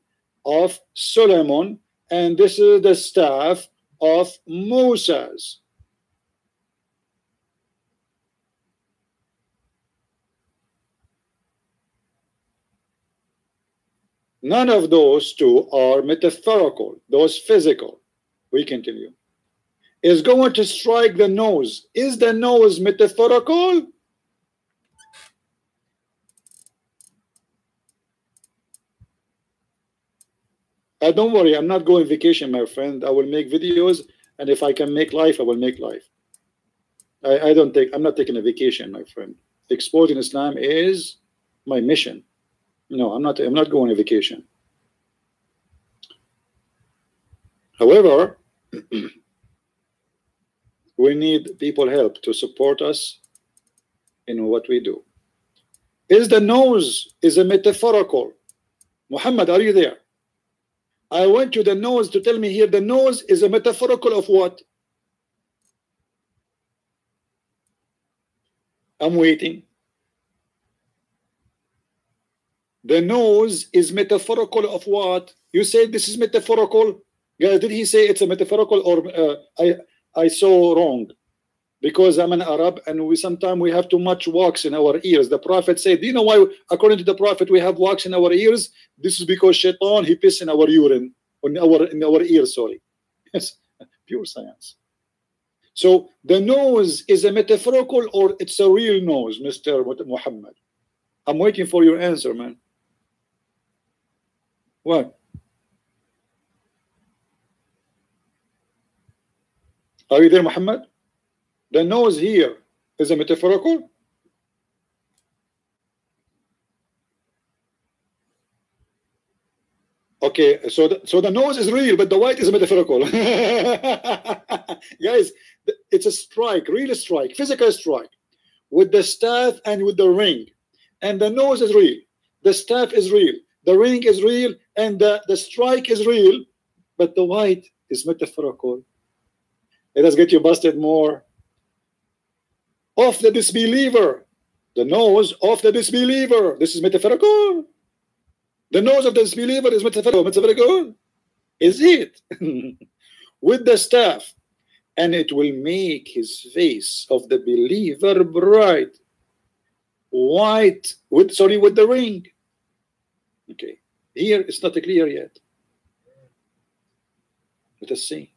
of Solomon, and this is the staff of Moses. None of those two are metaphorical, those physical. We continue. Is going to strike the nose. Is the nose metaphorical? Don't worry, I'm not going vacation, my friend. I will make videos, and if I can make life, I will make life. I'm not taking a vacation, my friend. Exposing Islam is my mission. No, I'm not going on vacation. However, we need people help to support us in what we do. Is the nose is a metaphorical? Muhammad, are you there? I want you the nose to tell me here the nose is a metaphorical of what? I'm waiting. The nose is metaphorical of what? You said this is metaphorical. Guys, did he say it's a metaphorical or I saw wrong? Because I'm an Arab and we sometimes we have too much wax in our ears. The Prophet said, do you know why according to the Prophet we have wax in our ears? This is because Shaitan, he pissed in our urine, in our ears, sorry. Yes, pure science. So the nose is a metaphorical or it's a real nose, Mr. Muhammad? I'm waiting for your answer, man. What? Are you there, Muhammad? The nose here is a metaphorical? Okay, so the nose is real, but the white is metaphorical. Guys, it's a strike, real strike, physical strike, with the staff and with the ring. And the nose is real, the staff is real, the ring is real, and the strike is real, but the white is metaphorical. Let us get you busted more. Of the disbeliever, the nose of the disbeliever. This is metaphorical. The nose of the disbeliever is metaphorical. Metaphorical? Is it? With the staff, and it will make his face of the believer bright, white, with the ring. Okay, here it's not clear yet. Let us see.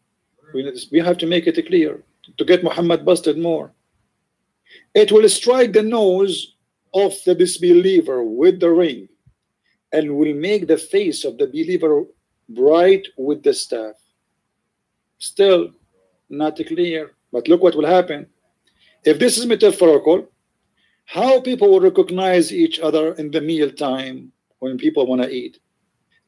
We have to make it clear to get Muhammad busted more. It will strike the nose of the disbeliever with the ring, and will make the face of the believer bright with the staff. Still not clear, but look what will happen. If this is metaphorical, how people will recognize each other in the meal time when people want to eat.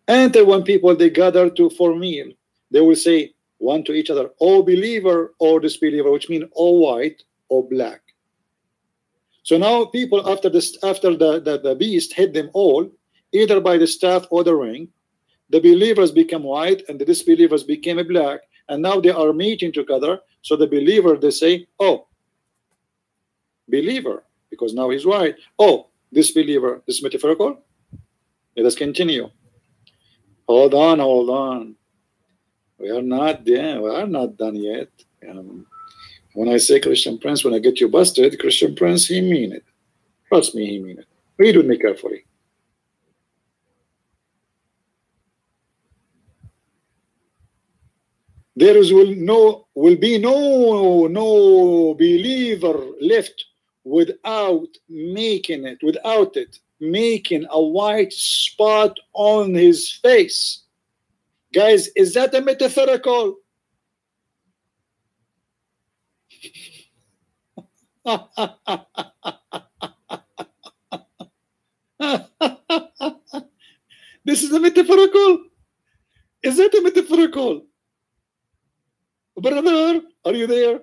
And when people they gather for meal, they will say one to each other, "Oh believer," or disbeliever, which means "all white" or black. So now people after the beast hit them all, either by the staff or the ring, the believers become white and the disbelievers became black, and now they are meeting together. So the believer, they say, "Oh, believer," because now he's white. "Oh, disbeliever." This is metaphorical. Let us continue. Hold on. We are not there. We are not done yet. When I say Christian Prince, when I get you busted, Christian Prince, he mean it. Trust me, he mean it. Read with me carefully. There will be no believer left without it making a white spot on his face. Guys, is that a metaphorical? This is a metaphorical. Is that a metaphorical? Brother, are you there?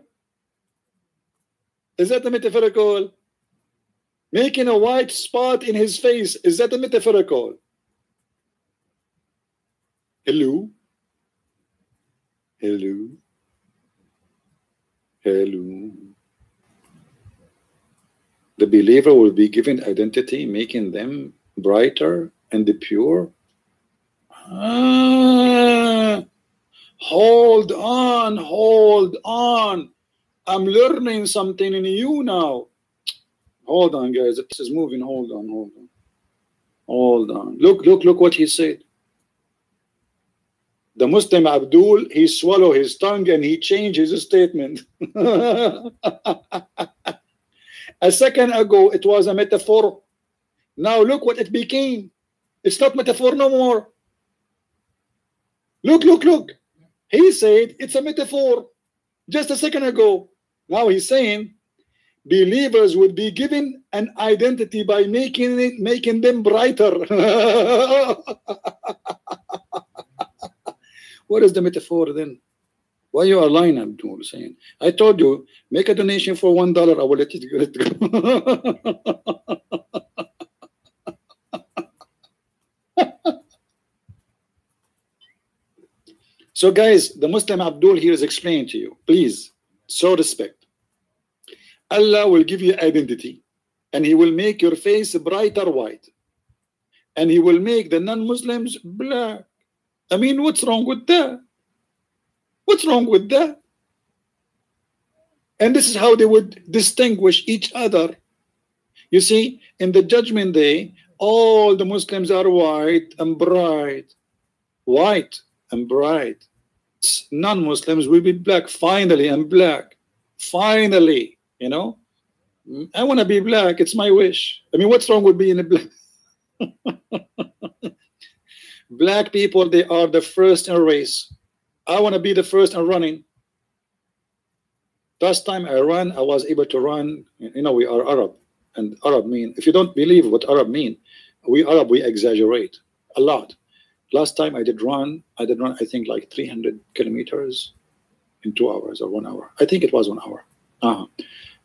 Is that a metaphorical? Making a white spot in his face, is that a metaphorical? Hello? Hello? Hello? The believer will be given identity, making them brighter and pure. Hold on, hold on. I'm learning something new now. Hold on, guys. This is moving. Hold on, hold on. Hold on. Look what he said. The Muslim Abdul, he swallowed his tongue and he changed his statement. A second ago, it was a metaphor. Now look what it became. It's not metaphor no more. Look. He said it's a metaphor just a second ago. Now he's saying believers would be given an identity by making them brighter. What is the metaphor then? Why you are lying, Abdul, saying? I told you, make a donation for $1. I will let it go. So guys, the Muslim Abdul here is explaining to you. Please, so respect. Allah will give you identity, and He will make your face brighter white, and He will make the non-Muslims black. I mean, what's wrong with that? What's wrong with that? And this is how they would distinguish each other. You see, in the judgment day, all the Muslims are white and bright. White and bright. Non-Muslims will be black. Finally, I'm black. Finally, you know. I want to be black. It's my wish. I mean, what's wrong with being a black? Black people, they are the first in a race. I want to be the first in running. Last time I ran, I was able to run. You know, we are Arab, and Arab mean, if you don't believe what Arab mean, we Arab, we exaggerate a lot. Last time I did run, I think like 300 kilometers in 2 hours or 1 hour. I think it was 1 hour.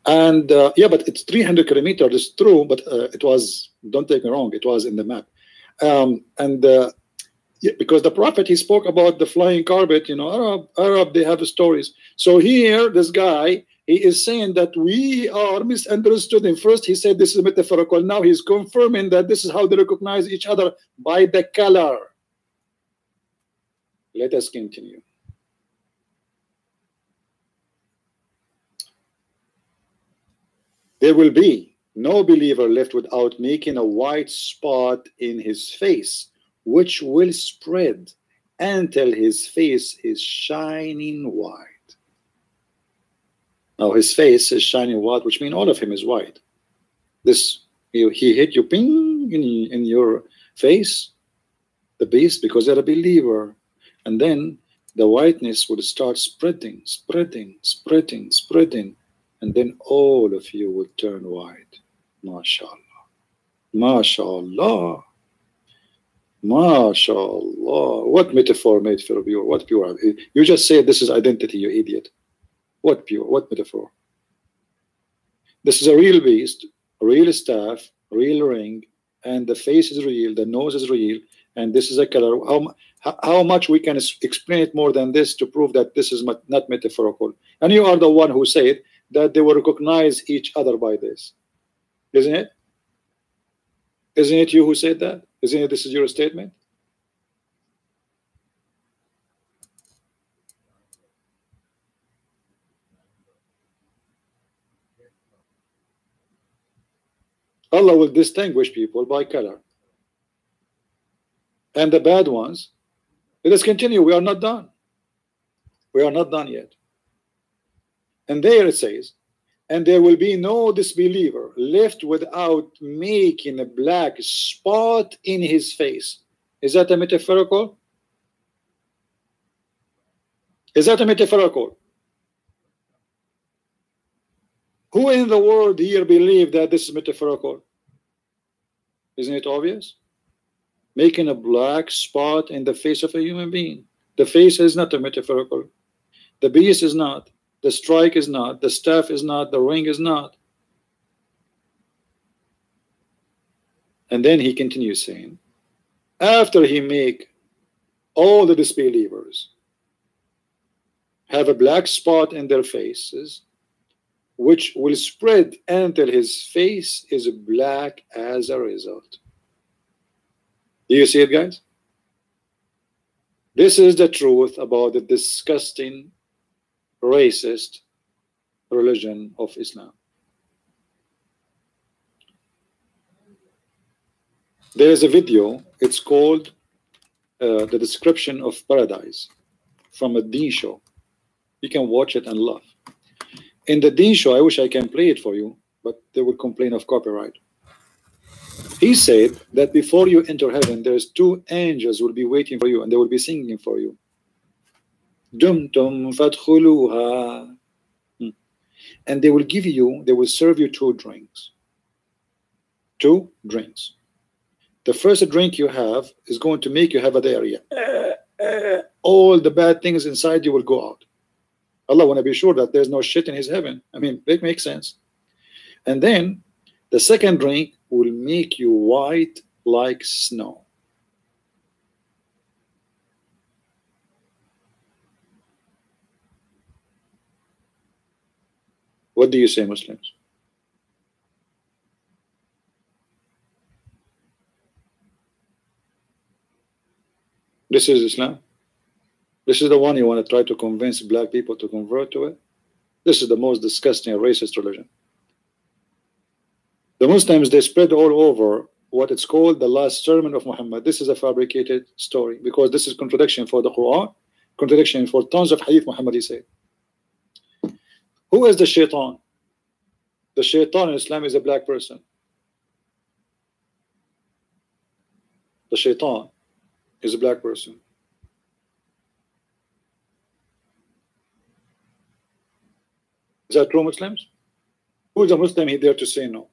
And yeah, but it's 300 kilometers, it's true, but it was, don't take me wrong, it was in the map. Yeah, because the Prophet, he spoke about the flying carpet, you know, Arab, they have stories. So here, this guy, he is saying that we are misunderstood. And first he said this is metaphorical. Now he's confirming that this is how they recognize each other, by the color. Let us continue. There will be no believer left without making a white spot in his face, which will spread until his face is shining white. Now his face is shining white, which means all of him is white. This, he hit you ping in your face, the beast, because you're a believer. And then the whiteness would start spreading, and then all of you will turn white. MashaAllah. MashaAllah. MashaAllah. What metaphor made for pure? What pure? You just said this is identity, you idiot. What pure? What metaphor? This is a real beast, a real staff, real ring, and the face is real, the nose is real, and this is a color. How much we can explain it more than this to prove that this is not metaphorical? And you are the one who said that they will recognize each other by this. Isn't it? Isn't it you who said that? Isn't it this is your statement? Allah will distinguish people by color. And the bad ones, let us continue. We are not done. We are not done yet. And there it says, and there will be no disbeliever left without making a black spot in his face. Is that a metaphorical? Is that a metaphorical? Who in the world here believe that this is metaphorical? Isn't it obvious? Making a black spot in the face of a human being. The face is not a metaphorical. The beast is not. The strike is not. The staff is not. The ring is not. And then he continues saying, after he make all the disbelievers have a black spot in their faces, which will spread until his face is black as a result. Do you see it, guys? This is the truth about the disgusting, racist religion of Islam. There is a video, it's called The Description of Paradise, from a Deen show. You can watch it and laugh. In the Deen show, I wish I can play it for you, but they will complain of copyright. He said that before you enter heaven, there's 2 angels will be waiting for you, and they will be singing for you. Dumtum fadkhuluha. And they will give you, they will serve you 2 drinks. 2 drinks. The first drink you have is going to make you have a diarrhea. All the bad things inside you will go out. Allah want to be sure that there's no shit in his heaven. I mean, it makes sense. And then the second drink will make you white like snow. What do you say, Muslims? This is Islam. This is the one you want to try to convince black people to convert to it. This is the most disgusting and racist religion. The Muslims, they spread all over what it's called the last sermon of Muhammad. This is a fabricated story because this is contradiction for the Quran, contradiction for tons of hadith Muhammad he said. Who is the shaitan? The shaitan in Islam is a black person. The shaitan is a black person. Is that true, Muslims? Who is a Muslim here there to say no?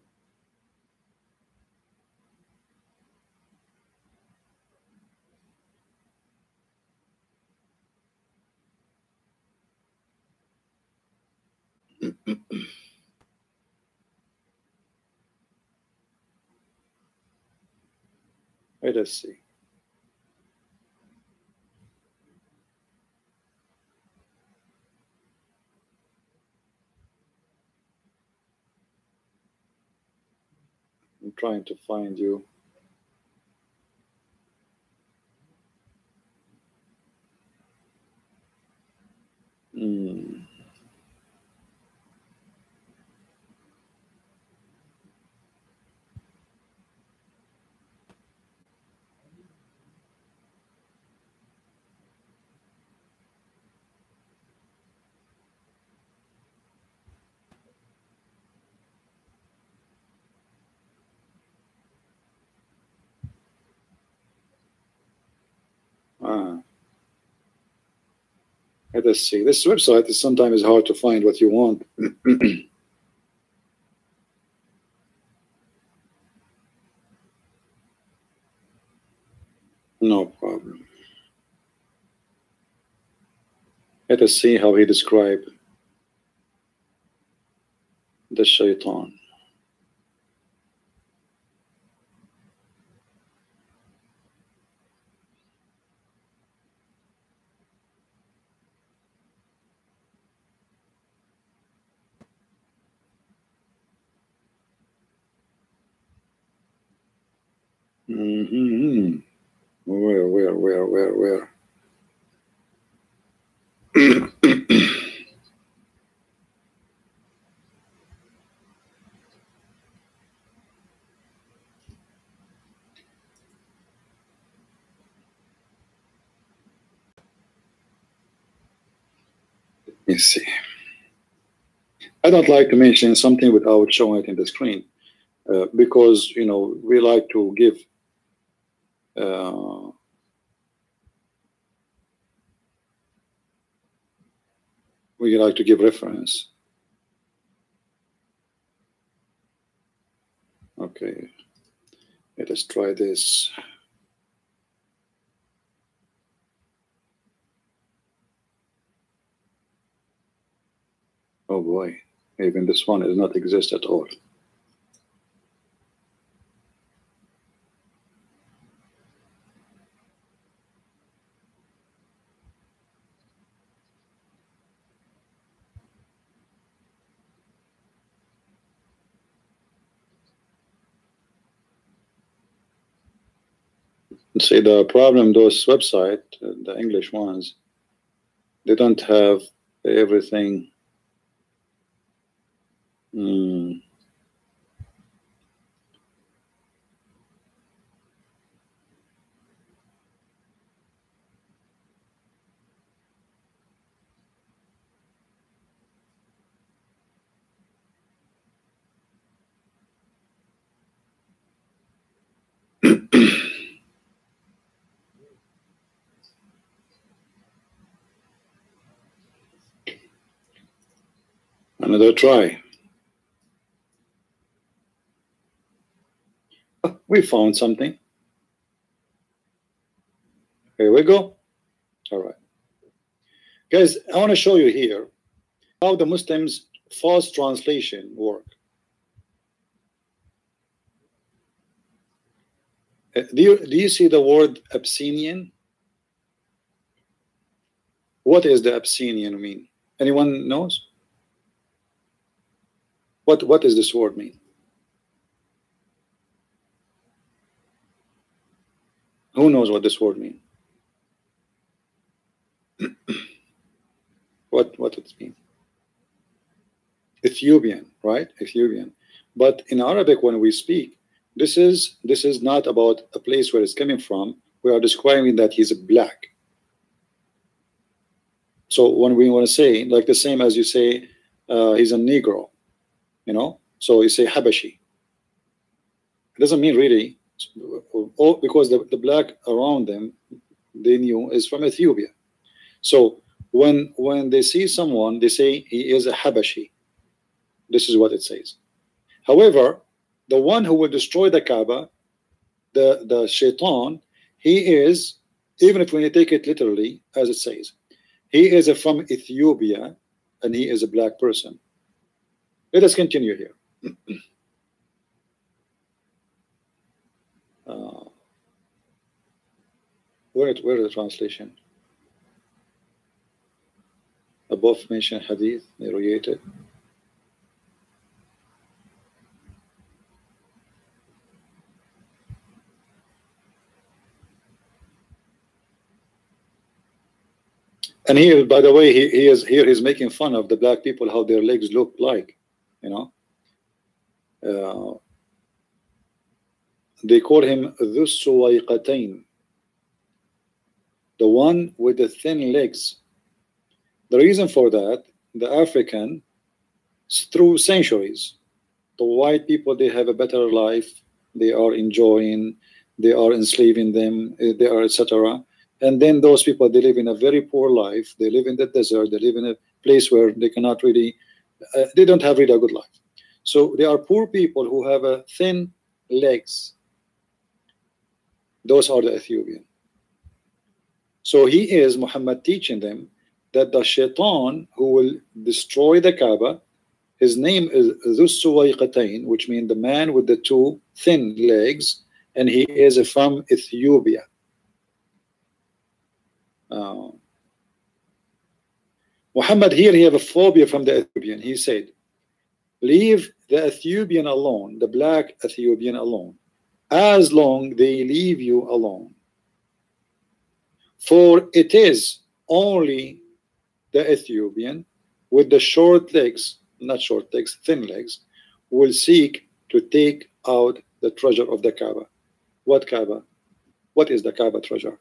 Let us see. I'm trying to find you. Let us see. This website is sometimes hard to find what you want. No problem. Let us see how he described the shaitan. Where? Let me see. I don't like to mention something without showing it in the screen because, you know, we like to give reference. Okay, let us try this. Oh boy, even this one does not exist at all. See, the problem, those website, the English ones, they don't have everything. Another try. Oh, we found something. Here we go. All right, guys, I want to show you here how the Muslims false translation work. Do you see the word Abyssinian? What is the Abyssinian mean? Anyone knows? What does this word mean? Who knows what this word means? What it means? Ethiopian, right? Ethiopian. But in Arabic, when we speak, this is not about a place where it's coming from. We are describing that he's black. So when we want to say, like the same as you say, he's a Negro, you know. So you say Habashi. It doesn't mean really, because the black around them, they knew is from Ethiopia. So when they see someone, they say he is a Habashi. This is what it says. However, the one who will destroy the Kaaba, the shaitan, he is, even if we take it literally, as it says, he is from Ethiopia and he is a black person. Let us continue here. Where is the translation? Above mentioned hadith narrated. And here, by the way, he is here. He's making fun of the black people, how their legs look like, you know. They call him ذو السويقتين, the one with the thin legs. The reason for that, the African, through centuries, the white people, they have a better life. They are enjoying. They are enslaving them. They are etc. And then those people, they live in a very poor life. They live in the desert. They live in a place where they cannot really, they don't have really a good life. So they are poor people who have a thin legs. Those are the Ethiopian. So he is, Muhammad, teaching them that the shaitan who will destroy the Kaaba, his name is Dhu Suwayqatain, which means the man with the two thin legs, and he is from Ethiopia. Muhammad here, he have a phobia from the Ethiopian. He said, leave the Ethiopian alone, the black Ethiopian alone, as long they leave you alone. For it is only the Ethiopian with the short legs, not short legs, thin legs, will seek to take out the treasure of the Kaaba. What Kaaba? What is the Kaaba treasure?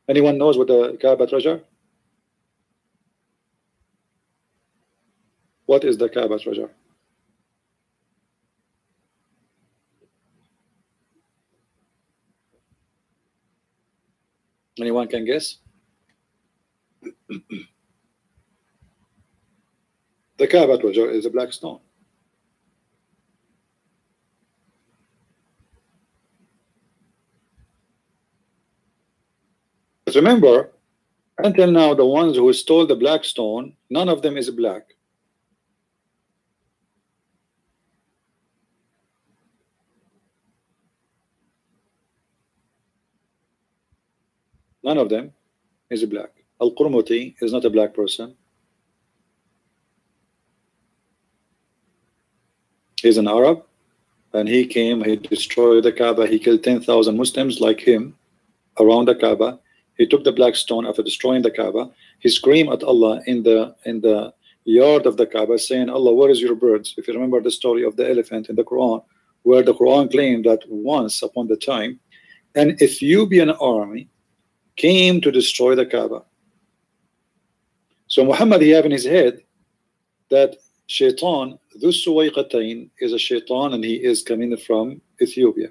Anyone knows what the Kaaba treasure? What is the Kaaba treasure? Anyone can guess? The Kaaba treasure is a black stone. remember, until now, the ones who stole the black stone, none of them is black. None of them is black. Al-Qurmuti is not a black person. He's an Arab, and he came, he destroyed the Kaaba, he killed 10,000 Muslims like him around the Kaaba. He took the black stone after destroying the Kaaba. He screamed at Allah in the yard of the Kaaba, saying, Allah, where is your birds? If you remember the story of the elephant in the Quran, where the Quran claimed that once upon the time an Ethiopian army came to destroy the Kaaba. So Muhammad, he have in his head that Shaitan, Dhu Suwayqatain, is a Shaitan, and he is coming from Ethiopia.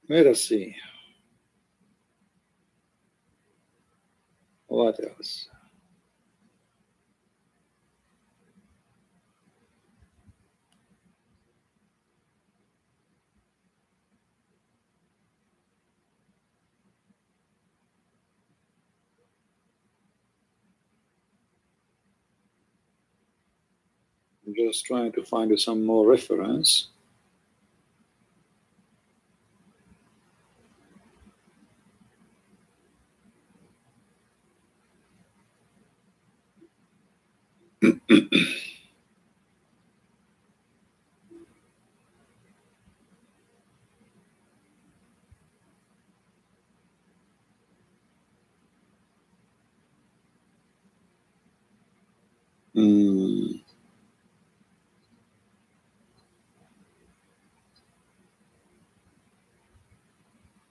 Let us see. What else? I'm just trying to find some more reference.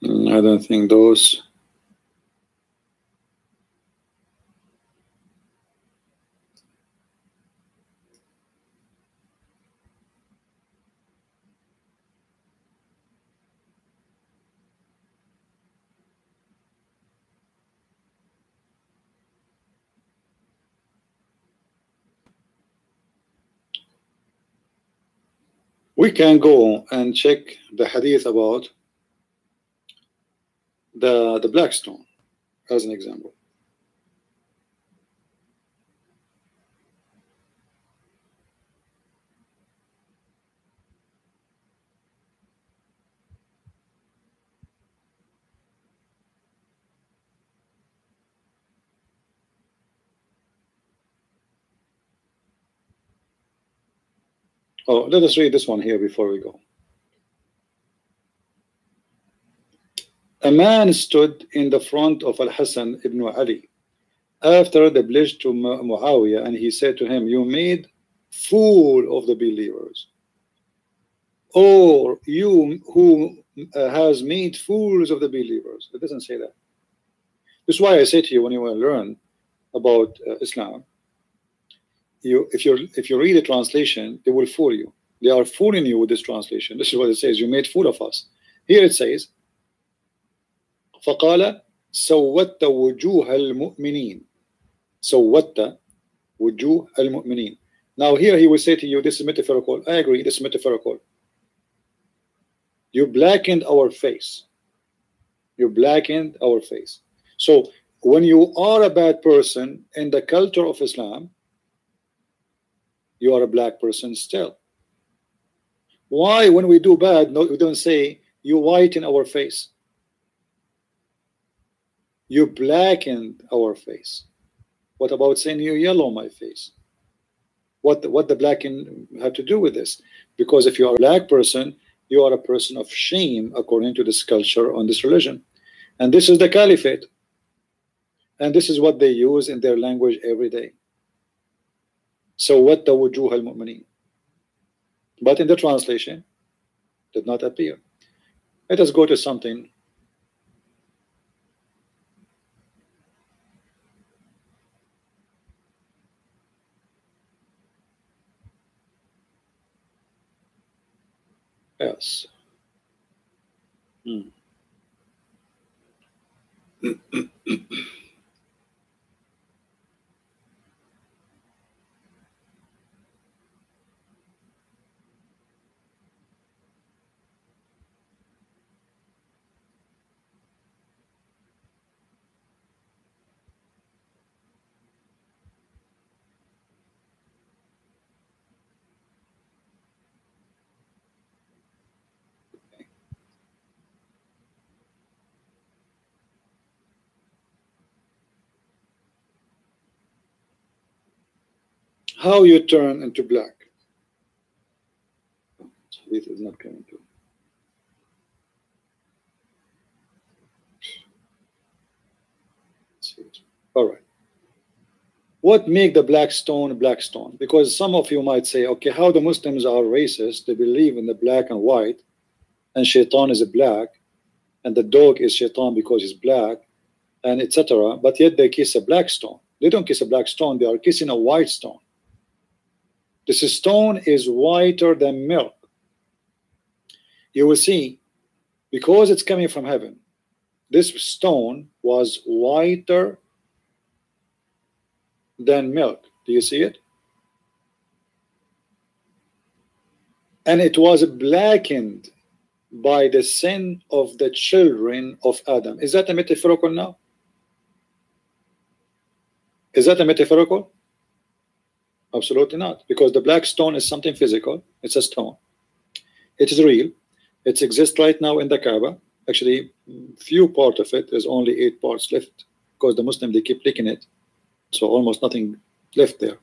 I don't think those. We can go and check the hadith about the black stone as an example. Oh, let us read this one here before we go. A man stood in the front of Al-Hasan ibn Ali after the pledge to Muawiyah, and he said to him, you made fool of the believers, or you who has made fools of the believers. It doesn't say that. This is why I say to you, when you will learn about Islam, if you read a translation, they will fool you. They are fooling you with this translation. This is what it says, you made fool of us. Here it says, فقال سودت وجوه المؤمنين. سودت وجوه المؤمنين. Now here he will say to you, this is metaphorical. I agree, this is metaphorical. You blackened our face. You blackened our face. So when you are a bad person in the culture of Islam, you are a black person still. Why when we do bad, no, we don't say you whiten our face? You blackened our face. What about saying you yellow my face? What the blacken have to do with this? Because if you are a black person, you are a person of shame according to this culture on this religion. And this is the caliphate. And this is what they use in their language every day. So what the wujuh al-mu'mineen. But in the translation, did not appear. Let us go to something. Yes. how you turn into black. It is not coming to. All right. What make the black stone black stone? Because some of you might say, okay, how the Muslims are racist? They believe in the black and white, and shaitan is a black, and the dog is shaitan because he's black, and etc. But yet they kiss a black stone. They don't kiss a black stone, they are kissing a white stone. This stone is whiter than milk. You will see, because it's coming from heaven, this stone was whiter than milk. Do you see it? And it was blackened by the sin of the children of Adam. Is that a metaphorical now? Is that a metaphorical? Absolutely not, because the black stone is something physical. It's a stone. It is real. It exists right now in the Kaaba. Actually, few part of it is only 8 parts left, because the Muslim, they keep licking it, so almost nothing left there.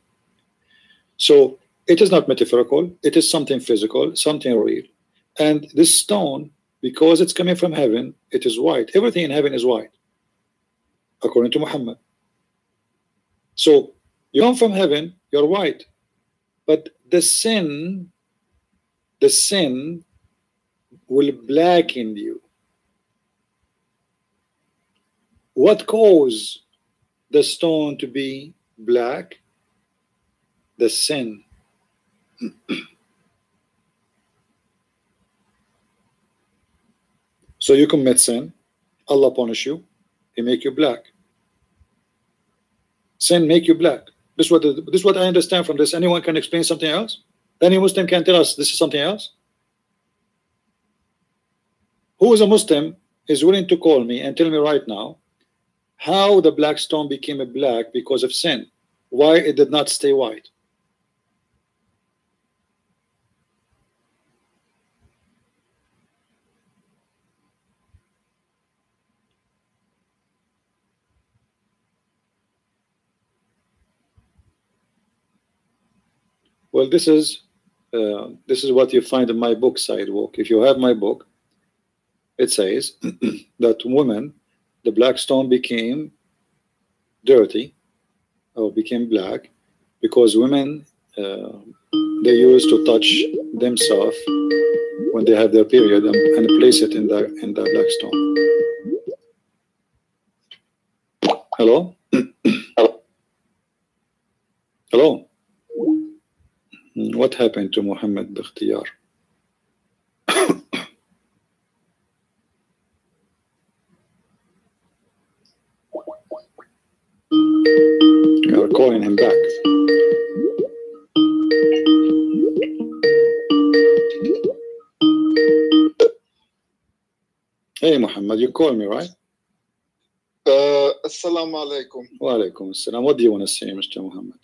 So it is not metaphorical. It is something physical, something real. And this stone, because it's coming from heaven, it is white. Everything in heaven is white, according to Muhammad. So you come from heaven, you're white, but the sin will blacken you. What caused the stone to be black? The sin. So you commit sin, Allah punish you, He make you black. Sin make you black. This is what I understand from this. Anyone can explain something else? Any Muslim can tell us this is something else? Who is a Muslim is willing to call me and tell me right now how the black stone became a black because of sin? Why it did not stay white? Well, this is what you find in my book, Sidewalk. If you have my book, it says that women, the black stone became dirty or became black because women they used to touch themselves when they have their period and place it in the black stone. Hello? Hello? What happened to Muhammad Bikhtiyar? You are calling him back. Hey Muhammad, you call me, right? Assalamu alaikum. Wa alaikum assalam. What do you want to say, Mr. Muhammad?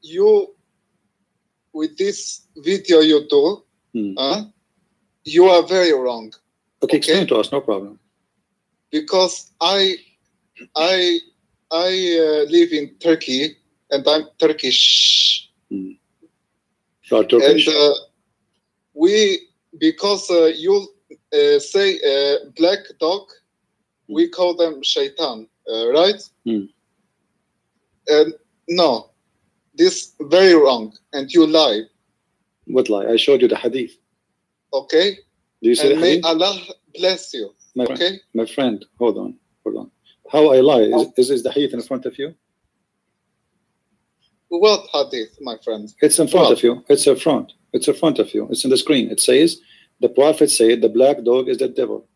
You, with this video you do, you are very wrong. Okay, explain to us, no problem. Because I live in Turkey and I'm Turkish. You are Turkish? And because you say black dog, we call them shaitan, right? And no, this very wrong, and you lie. What lie? I showed you the hadith. Okay. Do you say and may Allah bless you. Okay. My friend, hold on. How I lie? Is the hadith in front of you? What hadith, my friend? It's in front of you. It's in front. It's in front of you. It's in the screen. It says the Prophet said the black dog is the devil.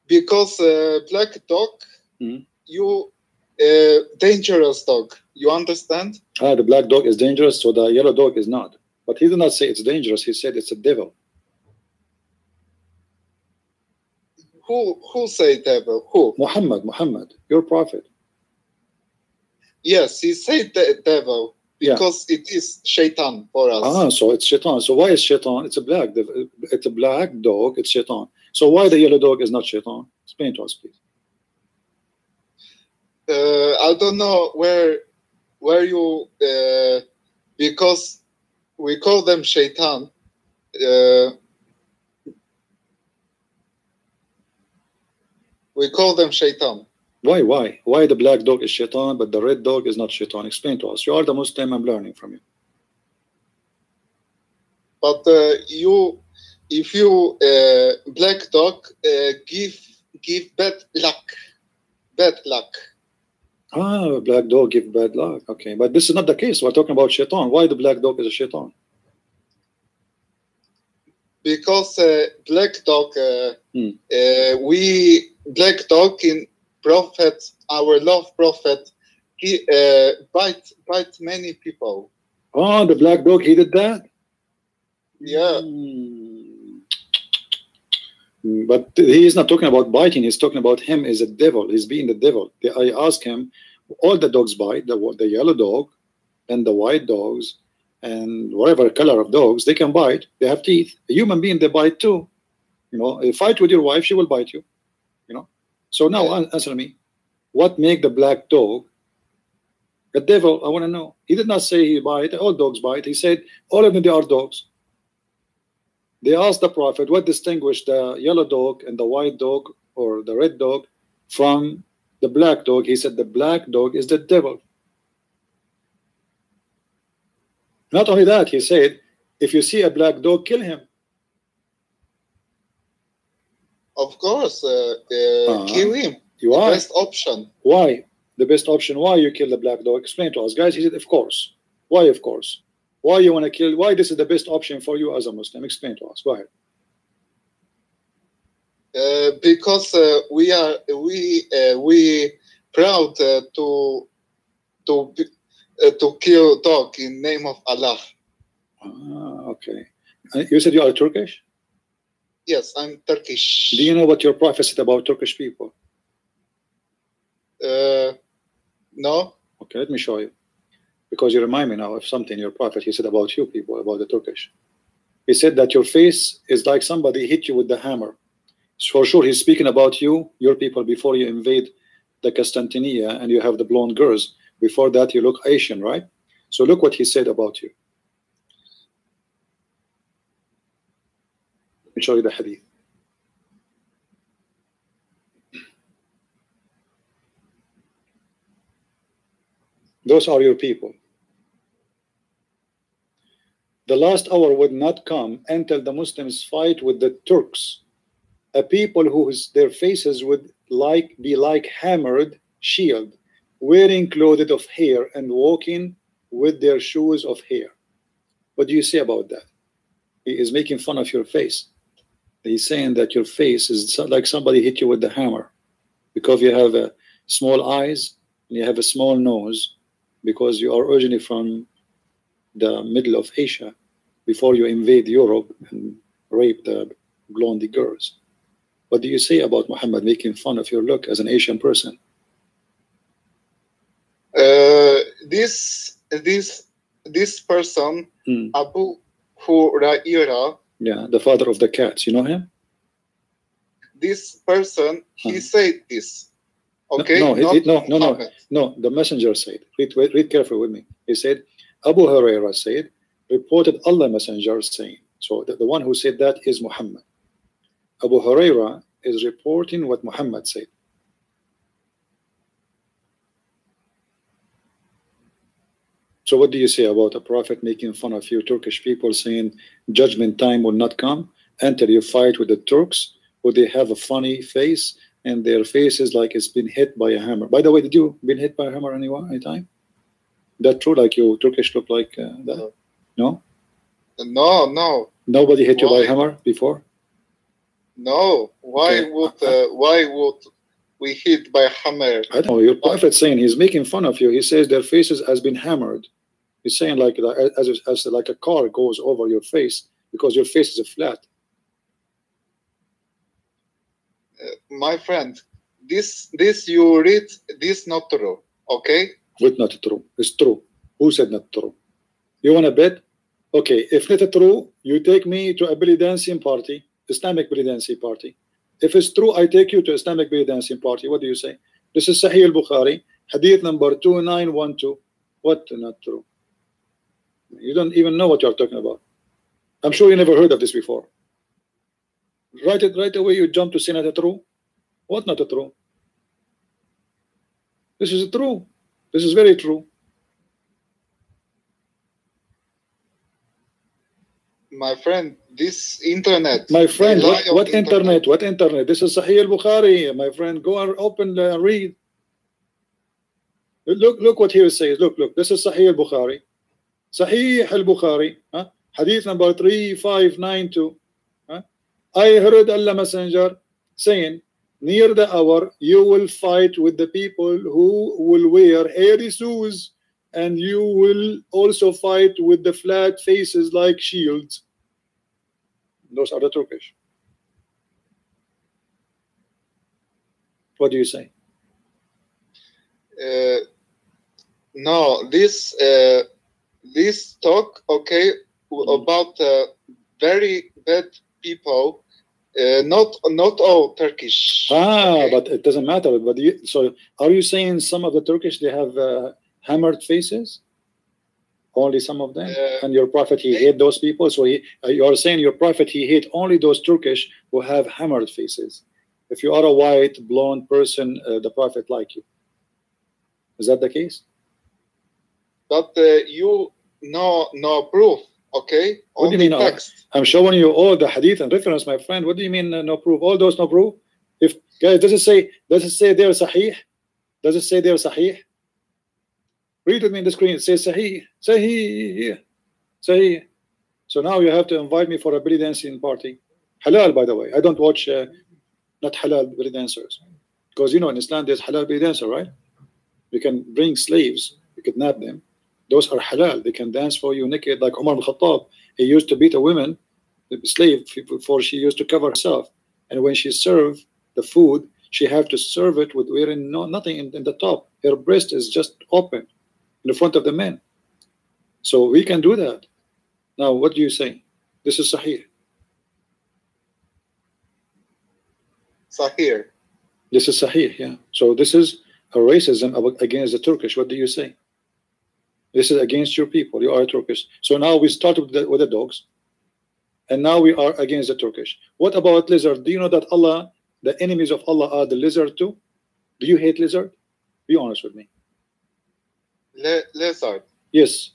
Because black dog, you dangerous dog. You understand? The black dog is dangerous, so the yellow dog is not. But he did not say it's dangerous. He said it's a devil. Who said devil? Who? Muhammad, your prophet. Yes, he said the devil because it is shaitan for us. So it's shaitan. So why is shaitan? It's a black dog. It's shaitan. So why the yellow dog is not shaitan? Explain to us, please. I don't know where you because we call them shaitan. We call them shaitan. Why? Why the black dog is shaitan, but the red dog is not shaitan? Explain to us. You are the Muslim. I'm learning from you. But if you black dog give bad luck. Ah, black dog give bad luck. Okay, but this is not the case. We're talking about shaitan. Why the black dog is a shaitan? Because black dog, we black dog in prophet, our love prophet, he bite many people. Oh, the black dog, he did that? Yeah. But he is not talking about biting. He's talking about him as a devil. He's being the devil. I ask him, all the dogs bite, the yellow dog and the white dogs and whatever color of dogs, they can bite. They have teeth. A human being, they bite too. You know, you fight with your wife, she will bite you. You know. So now answer me. What make the black dog a devil? I want to know. He did not say he bite. All dogs bite. He said all of them, they are dogs. They asked the Prophet, what distinguished the yellow dog and the white dog or the red dog from the black dog? He said the black dog is the devil. Not only that, he said, if you see a black dog, kill him. Of course, kill him. Why? Best option. Why? The best option. Why you kill the black dog? Explain to us, guys. He said, of course. Why, of course? Why you want to kill? Why this is the best option for you as a Muslim? Explain to us. Go ahead. Because we proud to kill dog in name of Allah. Okay. You said you are Turkish? Yes, I'm Turkish. Do you know what your Prophet said about Turkish people? No. Okay, let me show you. Because you remind me now of something your Prophet, he said about you people, about the Turkish. He said that your face is like somebody hit you with the hammer. So for sure, he's speaking about you, your people, before you invade the Constantinia and you have the blonde girls. Before that, you look Asian, right? So look what he said about you. Let me show you the hadith. Those are your people. The last hour would not come until the Muslims fight with the Turks, a people whose their faces would be like hammered shield, wearing clothes of hair and walking with their shoes of hair. What do you say about that? He is making fun of your face. He's saying that your face is like somebody hit you with the hammer, because you have small eyes and you have a small nose, because you are originally from the middle of Asia before you invade Europe and rape the blondie girls. What do you say about Muhammad making fun of your look as an Asian person? This person, Abu Hurairah. Yeah, the father of the cats. You know him? This person, he said this. Okay. No, the messenger said. Read carefully with me. He said, Abu Hurairah said, reported Allah messenger saying. So the one who said that is Muhammad. Abu Hurairah is reporting what Muhammad said. So what do you say about a prophet making fun of you Turkish people, saying judgment time will not come until you fight with the Turks, who they have a funny face and their face is like it's been hit by a hammer. By the way, did you been hit by a hammer any time? That true? Like you Turkish look like that? No? No. Nobody hit you by a hammer before? No. Why would we hit by a hammer? I don't know. Your prophet saying he's making fun of you. He says their faces has been hammered. He's saying like as like a car goes over your face because your face is flat. My friend, this you read this not true. Okay. What not true? It's true. Who said not true? You want to bet? Okay. If not true, you take me to a belly dancing party, Islamic belly dancing party. If it's true, I take you to Islamic belly dancing party. What do you say? This is Sahih al-Bukhari. Hadith number 2912. What not true? You don't even know what you're talking about. I'm sure you never heard of this before. Right away you jump to say not true. What not true? This is true. This is very true. My friend, this internet. My friend, the lie of what internet? What internet? This is Sahih al-Bukhari, my friend. Go and open and read. Look what here it says. Look. This is Sahih al-Bukhari. Sahih al-Bukhari. Hadith number 3592. I heard Allah Messenger saying, near the hour you will fight with the people who will wear hairy shoes, and you will also fight with the flat faces like shields. Those are the Turkish. What do you say? No, this talk, okay, about very bad people. Not all Turkish. Okay. But it doesn't matter. But so are you saying some of the Turkish they have hammered faces? Only some of them? And your prophet he hate those people. So you're saying your prophet he hate only those Turkish who have hammered faces. If you are a white blonde person, the prophet like you. Is that the case? But you no proof. Okay. What do you mean? Text. I'm showing you all the hadith and reference, my friend. What do you mean no proof? All those no proof? If guys, does it say they're sahih? Does it say they're sahih? Read with me in the screen. It says sahih, sahih, sahih. So now you have to invite me for a belly dancing party. Halal, by the way. I don't watch not halal belly dancers, because you know in Islam there's halal belly dancer, right? You can bring slaves, you kidnap them. Those are halal. They can dance for you naked, like Umar al-Khattab. He used to beat a woman, the slave, before she used to cover herself. And when she served the food, she had to serve it with wearing nothing in the top. Her breast is just open in the front of the men. So we can do that. Now, what do you say? This is Sahih. Sahih. This is Sahih, yeah. So this is a racism against the Turkish. What do you say? This is against your people. You are Turkish. So now we started with the dogs, and now we are against the Turkish. What about lizard? Do you know that Allah, the enemies of Allah, are the lizard too? Do you hate lizard? Be honest with me. Lizard. Yes.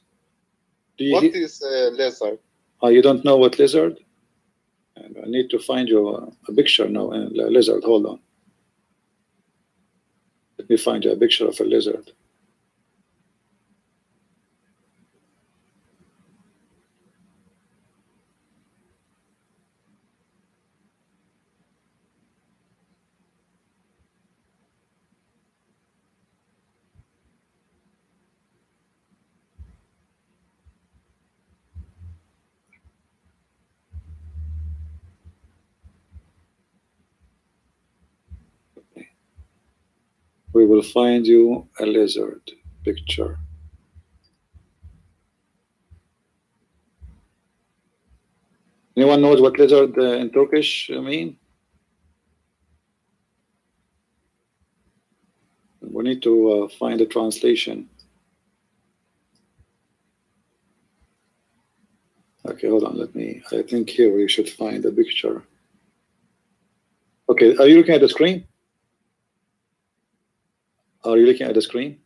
What is lizard? You don't know what lizard? And I need to find you a picture now. And lizard. Hold on. Let me find you a picture of a lizard. We will find you a lizard picture. Anyone knows what lizard in Turkish mean? We need to find a translation. Okay, hold on. I think here we should find a picture. Okay, are you looking at the screen? Are you looking at the screen?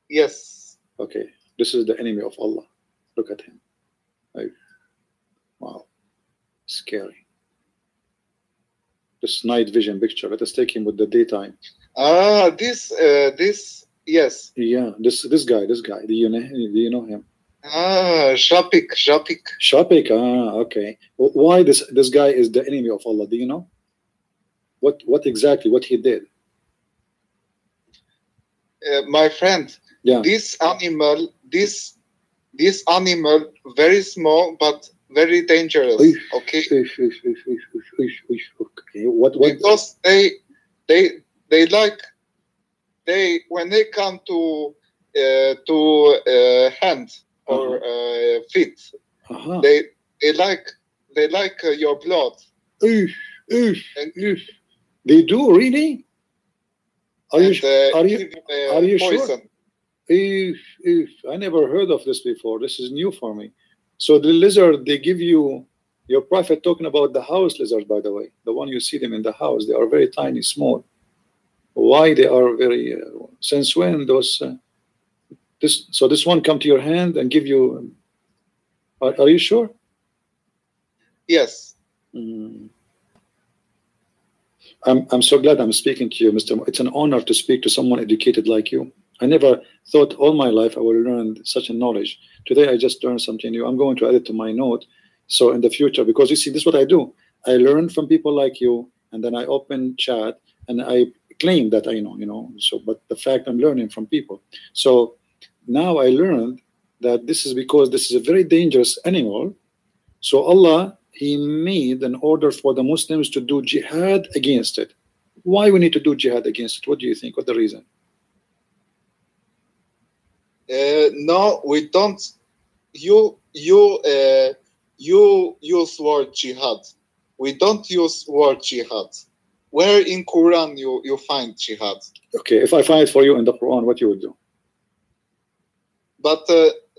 Yes. Okay, this is the enemy of Allah. Look at him. Wow, scary. This night vision picture. Let us take him with the daytime. This yes. Yeah, this guy. Do you know him? Shapik. Shapik. Okay. Why this guy is the enemy of Allah? Do you know? What exactly what he did? My friend, yeah. This animal very small but very dangerous. Okay. What? Because they like when they come to hand or feet, they like your blood. They do really? Are you, and are you, give are you sure? poison. If I never heard of this before. This is new for me. So the lizard, they give you, your prophet talking about the house lizard, by the way, the one you see them in the house, they are very tiny, small. Why they are very, since when those, so this one come to your hand and give you, are you sure? Yes. Mm. I'm so glad I'm speaking to you, Mr. It's an honor to speak to someone educated like you. I never thought all my life I would learn such a knowledge. Today I just learned something new. I'm going to add it to my note. So in the future, because you see, this is what I do. I learn from people like you, and then I open chat and I claim that I know, So, but the fact I'm learning from people. So now I learned that this is because this is a very dangerous animal. So Allah, He made an order for the Muslims to do jihad against it. Why we need to do jihad against it? What do you think? What's the reason? No, we don't. You use word jihad. We don't use word jihad. Where in Quran you find jihad? Okay, if I find it for you in the Quran, what you would do? But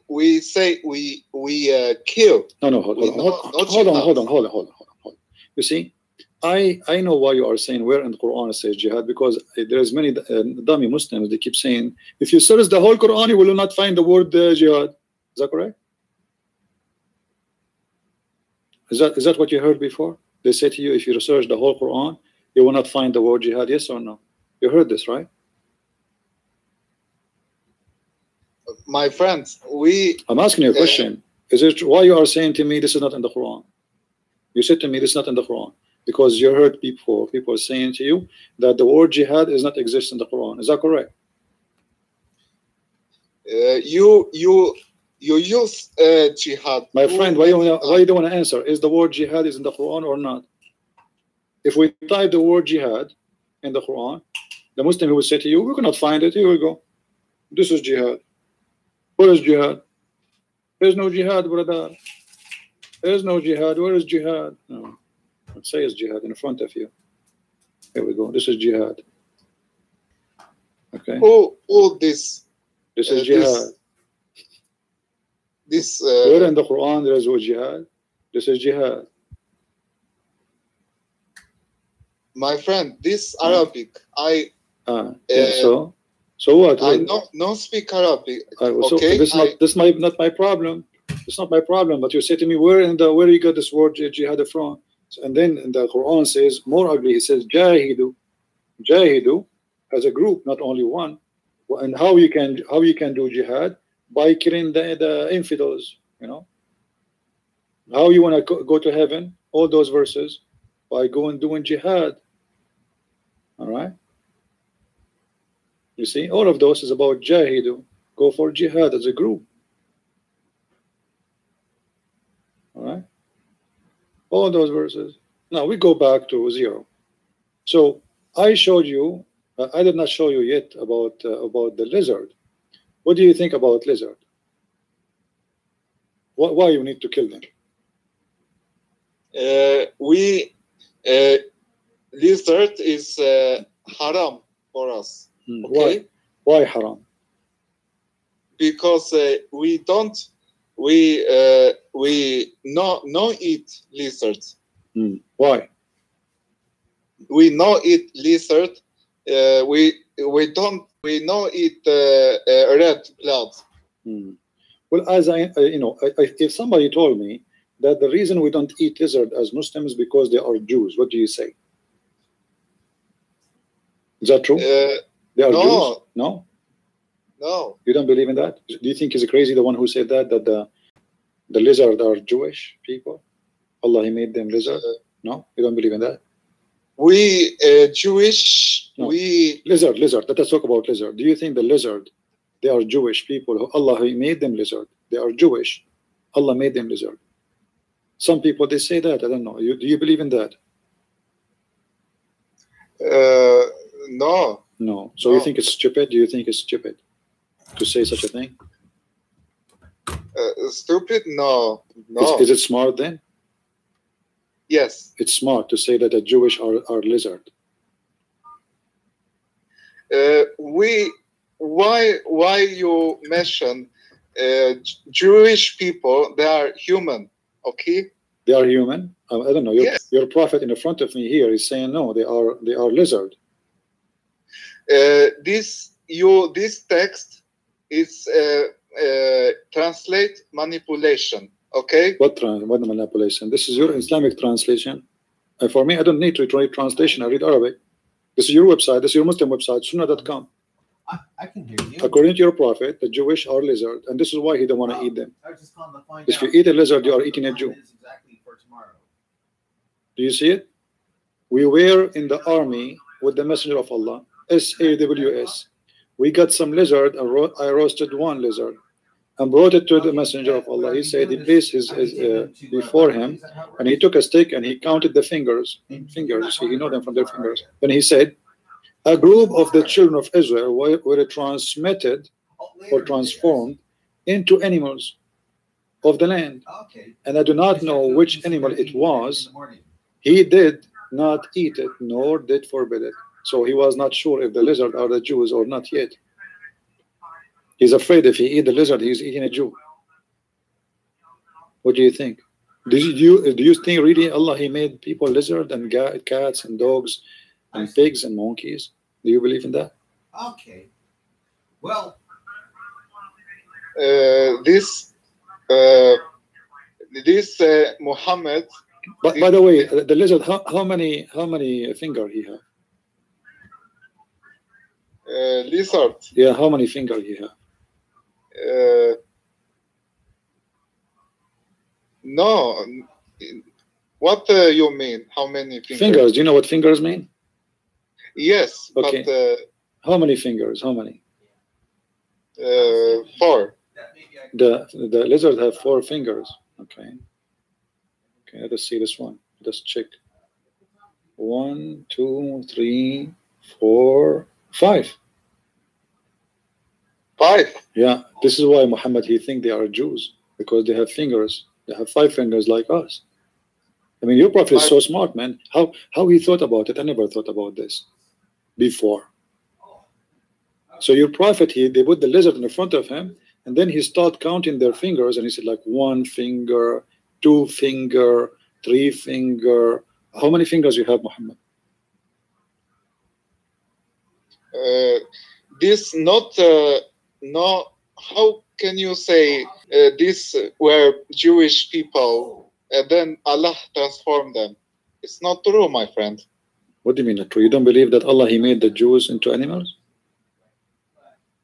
we say we kill. No, hold on. You see, I know why you are saying where in the Quran it says jihad, because there's many dummy Muslims, they keep saying if you search the whole Quran you will not find the word jihad. Is that correct? Is that what you heard before? They say to you, if you research the whole Quran you will not find the word jihad. Yes or no? You heard this, right? My friends, I'm asking you a question. Is it why you are saying to me this is not in the Quran? You said to me this is not in the Quran because you heard people saying to you that the word jihad does not exist in the Quran. Is that correct? You use jihad. My friend, why you don't want to answer? Is the word jihad is in the Quran or not? If we type the word jihad in the Quran, the Muslim will say to you, we cannot find it. Here we go. This is jihad. What is jihad? There's no jihad, brother. There's no jihad. Where is jihad? No. It says jihad in front of you. Here we go. This is jihad. Okay. Who this? This is jihad. This where in the Quran there is no jihad? This is jihad. My friend, this Arabic. So what? I don't speak Arabic. So okay. This is not my problem. It's not my problem. But you say to me, where you got this word jihad from? And then in the Quran says more ugly. He says jahidu as a group, not only one. And how you can do jihad? By killing the infidels. How you want to go to heaven? All those verses by doing jihad. All right. You see, all of those is about jahidu. Go for jihad as a group. All right. All those verses. Now we go back to 0. So I showed you. I did not show you yet about the lizard. What do you think about lizard? Why you need to kill them? Lizard is haram for us. Okay? Why haram? Because we no eat lizards. Why? We no eat lizard. We no eat red blood. Well, as if somebody told me that the reason we don't eat lizard as Muslims because they are Jews, what do you say? Is that true? They are Jews? No. You don't believe in that? Do you think he's crazy, the one who said that the lizard are Jewish people? Allah, He made them lizard? No, you don't believe in that? We Jewish. No. We lizard. Let us talk about lizard. Do you think the lizard, they are Jewish people? Allah, He made them lizard. They are Jewish. Allah made them lizard. Some people they say that. I don't know. Do you believe in that? No. No. So you think it's stupid? Do you think it's stupid to say such a thing? Stupid? No. Is it smart then? Yes. It's smart to say that the Jewish are lizard. why you mention Jewish people? They are human, okay? They are human. I don't know. Yes. Your prophet in the front of me here is saying no. They are lizard. This text is translate manipulation. Okay. What manipulation? This is your Islamic translation. For me, I don't need to read translation. I read Arabic. This is your website. This is your Muslim website, Sunnah.com. I can hear you. According to your prophet, the Jewish are lizard, and this is why he don't want to eat them. I was just calling to find If you out eat a lizard, you are eating a Jew. what is exactly for tomorrow. Do you see it? We were in the army with the Messenger of Allah, SAWS. We got some lizard, and I roasted one lizard and brought it to the Messenger of Allah. He said he placed his before him, and he took a stick and he counted the fingers. Fingers, you know them from their fingers. Then he said, a group of the children of Israel were transmitted or transformed into animals of the land, and I do not know which animal it was. He did not eat it, nor did forbid it. So he was not sure if the lizard are the Jews or not yet. He's afraid if he eat the lizard, he's eating a Jew. What do you think? Do you think really Allah He made people lizard and cats and dogs and pigs and monkeys? Do you believe in that? Okay. Well, This Muhammad. But by the way, the lizard, how many finger he have? Lizard. Yeah, how many finger he have? No. What you mean? How many fingers? Fingers. Do you know what fingers mean? Yes, Okay. but How many fingers? How many? 4. The lizard have 4 fingers. Okay. Okay, let us see this one. Let's check. 1, 2, 3, 4, 5. 5. Yeah, this is why Muhammad he think they are Jews, because they have fingers. They have 5 fingers like us. I mean, your prophet is so smart, man. How he thought about it? I never thought about this before. So your prophet, they put the lizard in the front of him, and then he started counting their fingers, and he said like 1 finger, 2 finger, 3 finger. How many fingers you have, Muhammad? This not no. How can you say this were Jewish people and then Allah transformed them? It's not true, my friend. What do you mean not true? You don't believe that Allah He made the Jews into animals?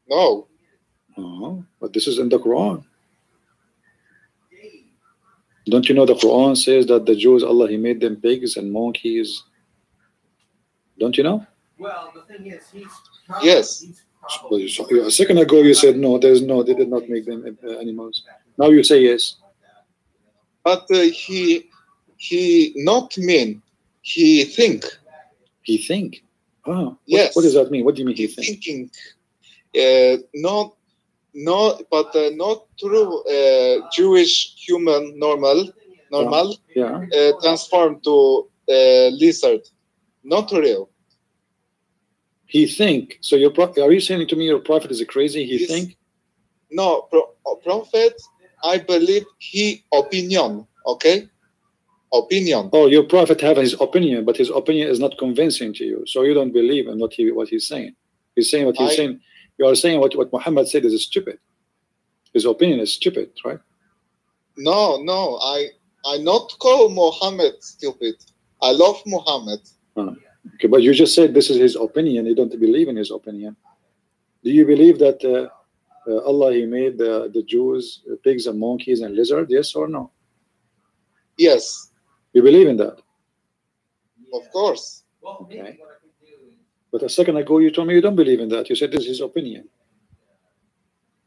No. But this is in the Quran. Don't you know the Quran says that the Jews, Allah He made them pigs and monkeys? Don't you know? well, the thing is, Yes. A second ago you said no. There's no. They did not make them animals. Now you say yes. But he not mean. He think. He think. Yes. What does that mean? What do you mean he He think? thinking. But not true. Jewish human normal Yeah. transformed to lizard. Not real. He think. So are you saying to me your prophet is a crazy? He Yes. think. No, prophet. I believe he opinion. Okay, opinion. Oh, your prophet have his opinion, but his opinion is not convincing to you, so you don't believe in what he's saying. He's saying what he's saying. You are saying what Muhammad said is stupid. His opinion is stupid, right? No. I not call Muhammad stupid. I love Muhammad. Okay, but you just said this is his opinion. You don't believe in his opinion. Do you believe that Allah He made the Jews pigs and monkeys and lizards? Yes or no? Yes, You believe in that? of course. Okay. But a second ago you told me you don't believe in that. You said this is his opinion.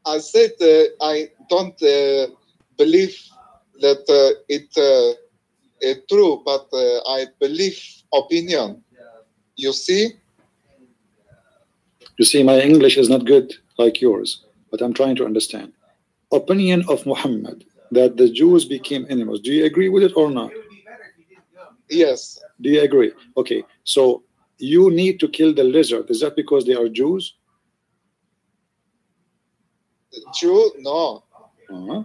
I said I don't believe that it's true, but I believe opinion. You see? You see, my English is not good like yours, but I'm trying to understand. Opinion of Muhammad that the Jews became animals. Do you agree with it or not? Yes. Do you agree? Okay, so you need to kill the lizard, is that because they are Jews? Jew? No. Uh-huh.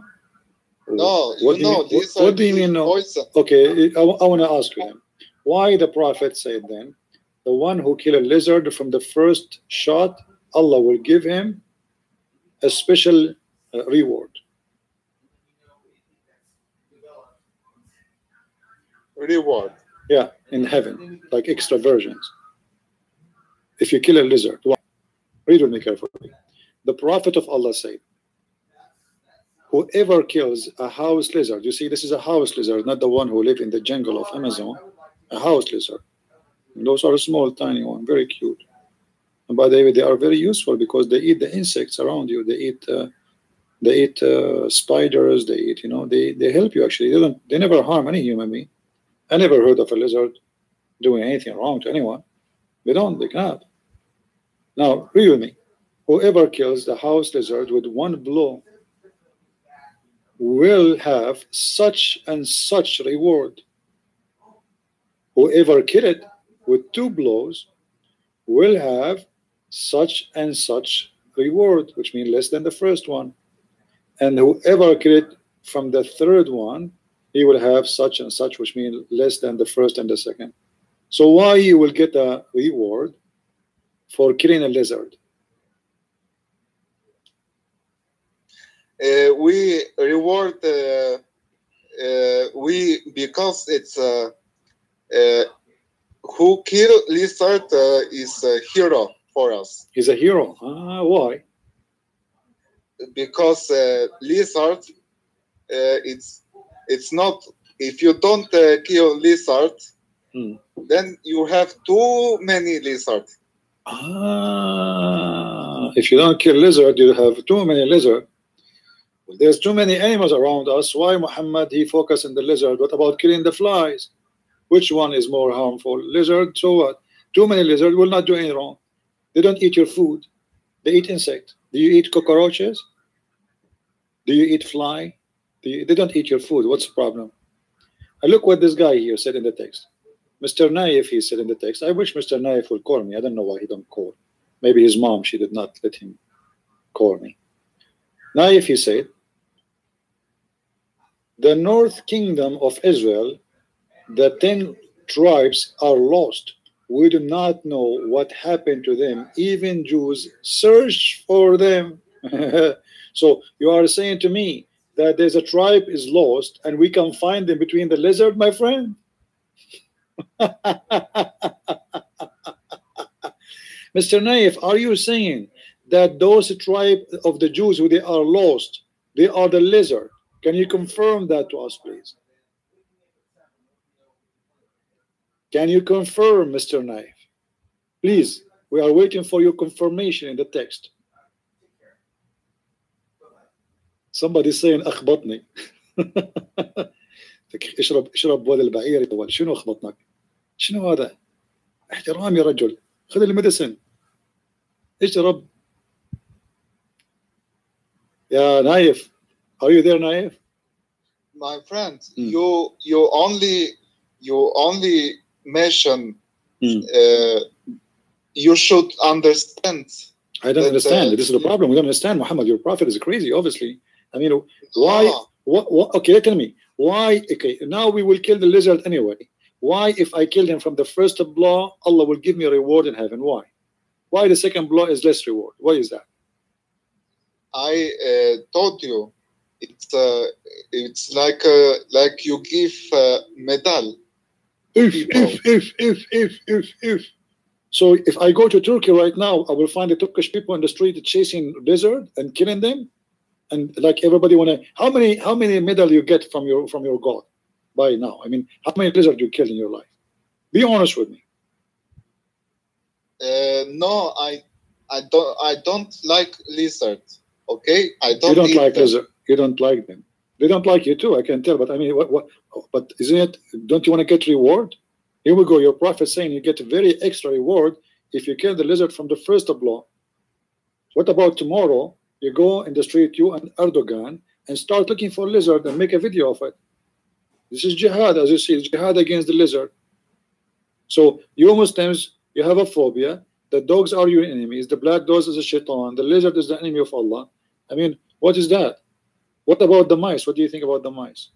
No, What do you mean, what do you mean no? poison. Okay, I want to ask you then, why the Prophet said then, the one who kill a lizard from the first shot, Allah will give him a special reward. Reward. Yeah, in heaven, like extra virgins. If you kill a lizard, why? Read with me carefully. The Prophet of Allah said, whoever kills a house lizard, you see, this is a house lizard, not the one who live in the jungle of Amazon, a house lizard. And those are small, tiny one, very cute. And by the way, they are very useful because they eat the insects around you. They eat spiders. They eat, you know, they help you actually. They never harm any human being. I never heard of a lizard doing anything wrong to anyone. They cannot. Now, read with me. Whoever kills the house lizard with one blow will have such and such reward. Whoever kill it with 2 blows will have such and such reward, which means less than the first one. And whoever kill it from the 3rd one, he will have such and such, which means less than the first and the second. So why you will get a reward for killing a lizard? We reward because it's who kill lizard is a hero for us. He's a hero. Why? Because lizard, it's not. If you don't kill lizard, then you have too many lizard. If you don't kill lizard, you have too many lizard. Well, there's too many animals around us. Why Muhammad he focused on the lizard? What about killing the flies? Which one is more harmful? Lizard, so what? Too many lizards will not do any wrong. They don't eat your food. They eat insect. Do you eat cockroaches? Do you eat fly? They don't eat your food. What's the problem? And look what this guy here said in the text. Mr. Naif, he said in the text. I wish Mr. Naif would call me. I don't know why he don't call. Maybe his mom, she did not let him call me. Naif, he said, the North Kingdom of Israel, the 10 tribes are lost. We do not know what happened to them. Even Jews search for them. So you are saying to me that there's a tribe is lost and we can find them between the lizard, my friend? Mr. Naif, are you saying that those tribe of the Jews who they are lost, they are the lizard? Can you confirm that to us, please? Can you confirm, Mr. Naif? Please, we are waiting for your confirmation in the text. Somebody saying أخبطني. اشرب بول البعير أول. شنو أخبطنك؟ شنو هذا؟ احترام يا رجل. خذ الميديسن. اشرب. يا نايف. Are you there, Naif? My friend, you only mention. You should understand. I don't understand. This is the problem. We don't understand, Muhammad. Your prophet is crazy, obviously. I mean, why? What? Okay, tell me why. Okay, now we will kill the lizard anyway. Why, if I kill him from the first blow, Allah will give me a reward in heaven? Why? Why the second blow is less reward? Why is that? I told you, it's like you give medal. If. So if I go to Turkey right now, I will find the Turkish people in the street chasing lizard and killing them, and like everybody wanna. How many medal you get from your God by now? I mean, how many lizard you killed in your life? Be honest with me. No, I don't like lizard. Okay, I don't. You don't like them. lizard. You don't like them. They don't like you too. I can tell. But I mean, what? But isn't it? Don't you want to get reward? Here we go. Your prophet saying you get a very extra reward if you kill the lizard from the first blow. What about tomorrow? You go in the street, you and Erdogan, and start looking for lizard and make a video of it. This is jihad, as you see, jihad against the lizard. So you Muslims, You have a phobia. The dogs are your enemies. The black dog is a shaitan. The lizard is the enemy of Allah. I mean, what is that? What about the mice? What do you think about the mice?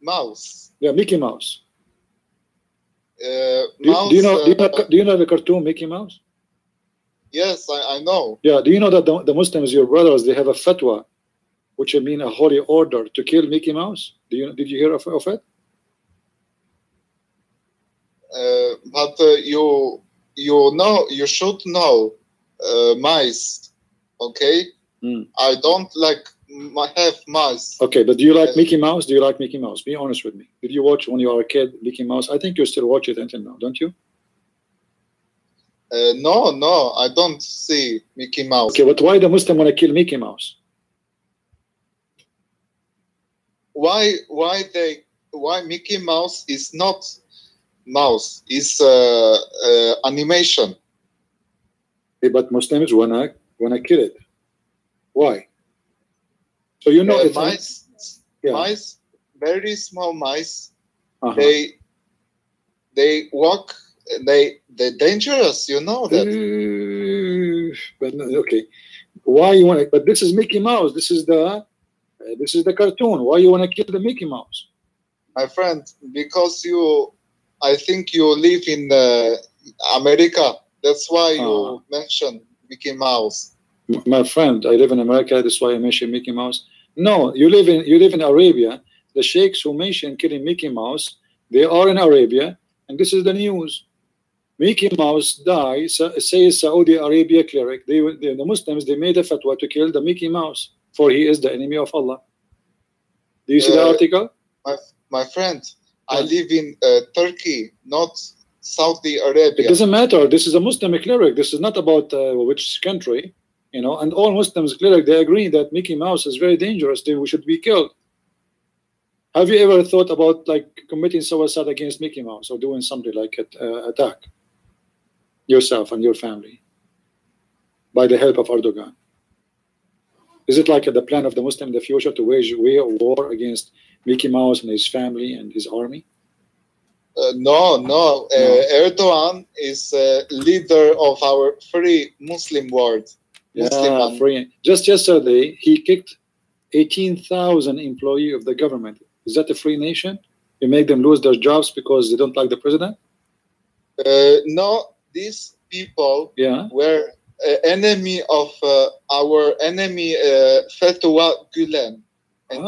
Mouse. Yeah, Mickey Mouse. Mouse. Do you know the cartoon Mickey Mouse? Yes, I know. Yeah. Do you know that the Muslims, your brothers, they have a fatwa, which I mean a holy order to kill Mickey Mouse? Did you hear of it? But you know, you should know mice. Okay. I don't like have mice. Okay, but do you like Mickey Mouse? Do you like Mickey Mouse? Be honest with me. Did you watch when you were a kid Mickey Mouse? I think you still watch it until now, don't you? No, I don't see Mickey Mouse. Okay, but why the Muslim want to kill Mickey Mouse? Why Mickey Mouse is not mouse? Is animation. Okay, but Muslims wanna kill it. Why? So you know it's mice. Mice, very small mice. They walk. They're dangerous. You know that. But okay, why you want it? But this is Mickey Mouse. This is the cartoon. Why you want to kill the Mickey Mouse? My friend, because I think you live in America. That's why you mentioned Mickey Mouse. My friend, I live in America. That's why I mentioned Mickey Mouse. No, you live in Arabia. The sheikhs who mentioned killing Mickey Mouse, they are in Arabia, and this is the news. Mickey Mouse dies, says Saudi Arabia cleric. The Muslims, they made a fatwa to kill the Mickey Mouse, for he is the enemy of Allah. Do you see the article? My friend, I live in Turkey, not Saudi Arabia. It doesn't matter. This is a Muslim cleric. This is not about which country, you know. And all Muslims cleric, they agree that Mickey Mouse is very dangerous. They should be killed. Have you ever thought about like committing suicide against Mickey Mouse or doing something like attack yourself and your family by the help of Erdogan? Is it like the plan of the Muslim in the future to wage war against Mickey Mouse and his family and his army? No. Erdogan is leader of our free Muslim world. Yeah, free. Just yesterday, he kicked 18,000 employees of the government. Is that a free nation? You make them lose their jobs because they don't like the president? No, these people yeah. were enemy of our enemy Fethullah Gulen. And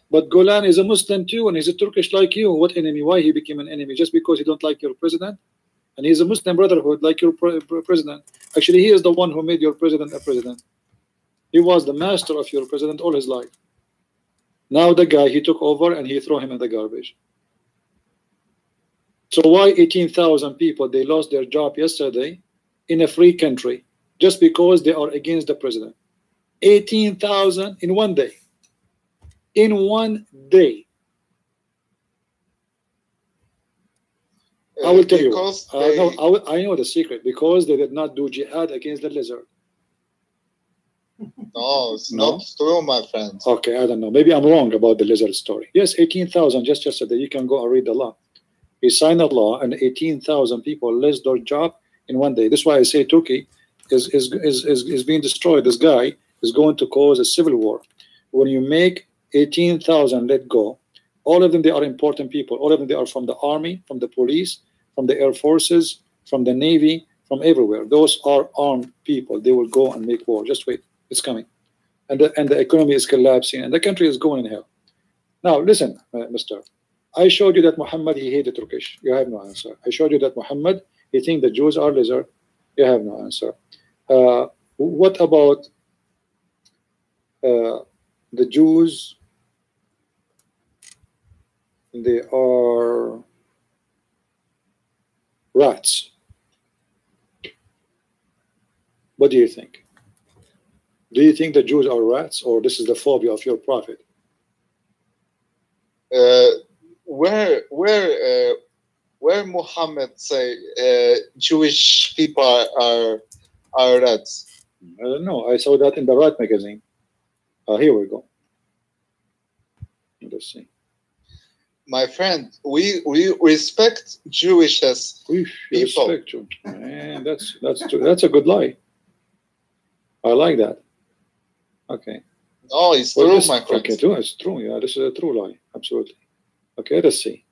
but Golan is a Muslim too, and he's a Turkish like you. What enemy? Why he became an enemy? Just because he don't like your president? And he's a Muslim brotherhood like your president. Actually, he is the one who made your president a president. He was the master of your president all his life. Now the guy, he took over and he threw him in the garbage. So why 18,000 people, they lost their job yesterday in a free country just because they are against the president? 18,000 in one day. In one day. I will tell you. No, I know the secret. Because they did not do jihad against the lizard. No, it's not true, my friend. Okay, I don't know. Maybe I'm wrong about the lizard story. Yes, 18,000 just yesterday. You can go and read the law. He signed a law, and 18,000 people lost their job in one day. That's why I say Turkey is being destroyed. This guy is going to cause a civil war. When you make 18,000 let go, all of them, they are important people. All of them, they are from the army, from the police, from the air forces, from the navy, from everywhere. Those are armed people. They will go and make war. Just wait. It's coming. And the economy is collapsing, and the country is going in hell. Now, listen, mister. I showed you that Muhammad, he hated Turkish. You have no answer. I showed you that Muhammad, he thinks the Jews are lizard. You have no answer. What about the Jews? They are rats. What do you think? Do you think the Jews are rats, or this is the phobia of your prophet? Where Muhammad say Jewish people are rats? I don't know. I saw that in the Rat magazine. Here we go. Let's see. My friend, we respect Jewish as people. Respect you. Man, that's true. That's a good lie. I like that. Okay. No, it's Well, true, this, my friend. okay, true. It's true. Yeah, this is a true lie. Absolutely. Okay, let's see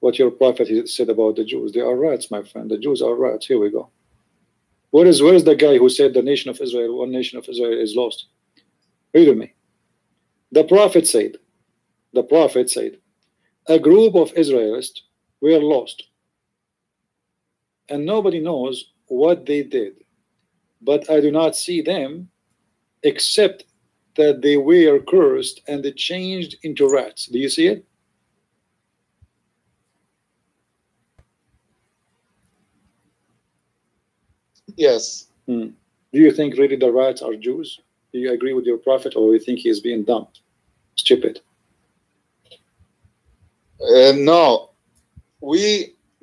what your prophet said about the Jews. They are rats, my friend. The Jews are rats. Here we go. Where is the guy who said the nation of Israel, one nation of Israel is lost? Read with me. The prophet said, a group of Israelites were lost, and nobody knows what they did. But I do not see them, except that they were cursed and they changed into rats. Do you see it? Yes. Do you think really the rats are Jews? Do you agree with your prophet, or you think he is being dumb, stupid? No.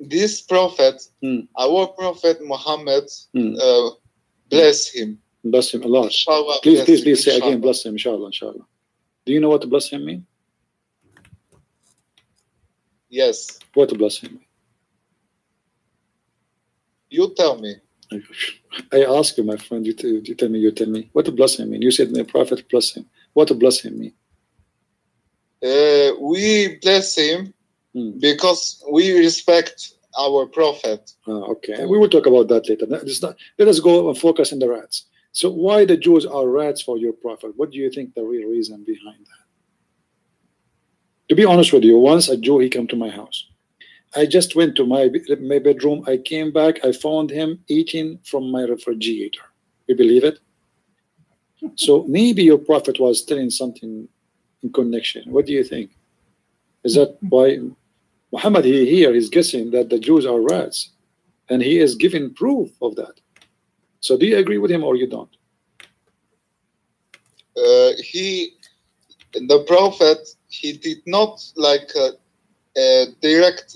This prophet, our prophet Muhammad, bless him. Bless him a lot. Inshallah, Please say inshallah. again, bless him, inshallah, inshallah. Do you know what to bless him mean? Yes. What to bless him mean? You tell me. I ask you, my friend, you tell me. What to bless him mean? You said, my prophet, bless him. What to bless him mean? We bless him because we respect our prophet. Okay, we will talk about that later. Let us go and focus on the rats. So why the Jews are rats for your prophet? What do you think the real reason behind that? To be honest with you, once a Jew, he came to my house. I just went to my bedroom. I came back. I found him eating from my refrigerator. You believe it? So maybe your prophet was telling something in connection. What do you think? Is that why Muhammad here is guessing that the Jews are rats, and he is giving proof of that? So do you agree with him or you don't? The prophet, he did not like direct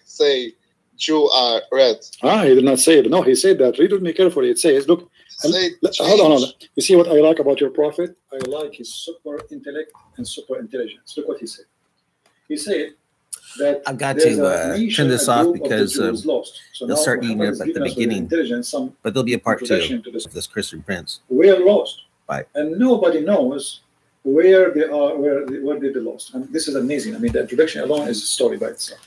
say Jew are red. He did not say it. No, he said that. Read with me carefully. It says, look, hold on. You see what I like about your prophet? I like his super intellect and super intelligence. Look what he said. He said that I've got to turn this off because they'll start eating it up at the beginning. But there'll be a part 2 of this Christian Prince. We are lost. Bye. And nobody knows where they are, where did they lost. And this is amazing. I mean, the introduction alone is a story by itself.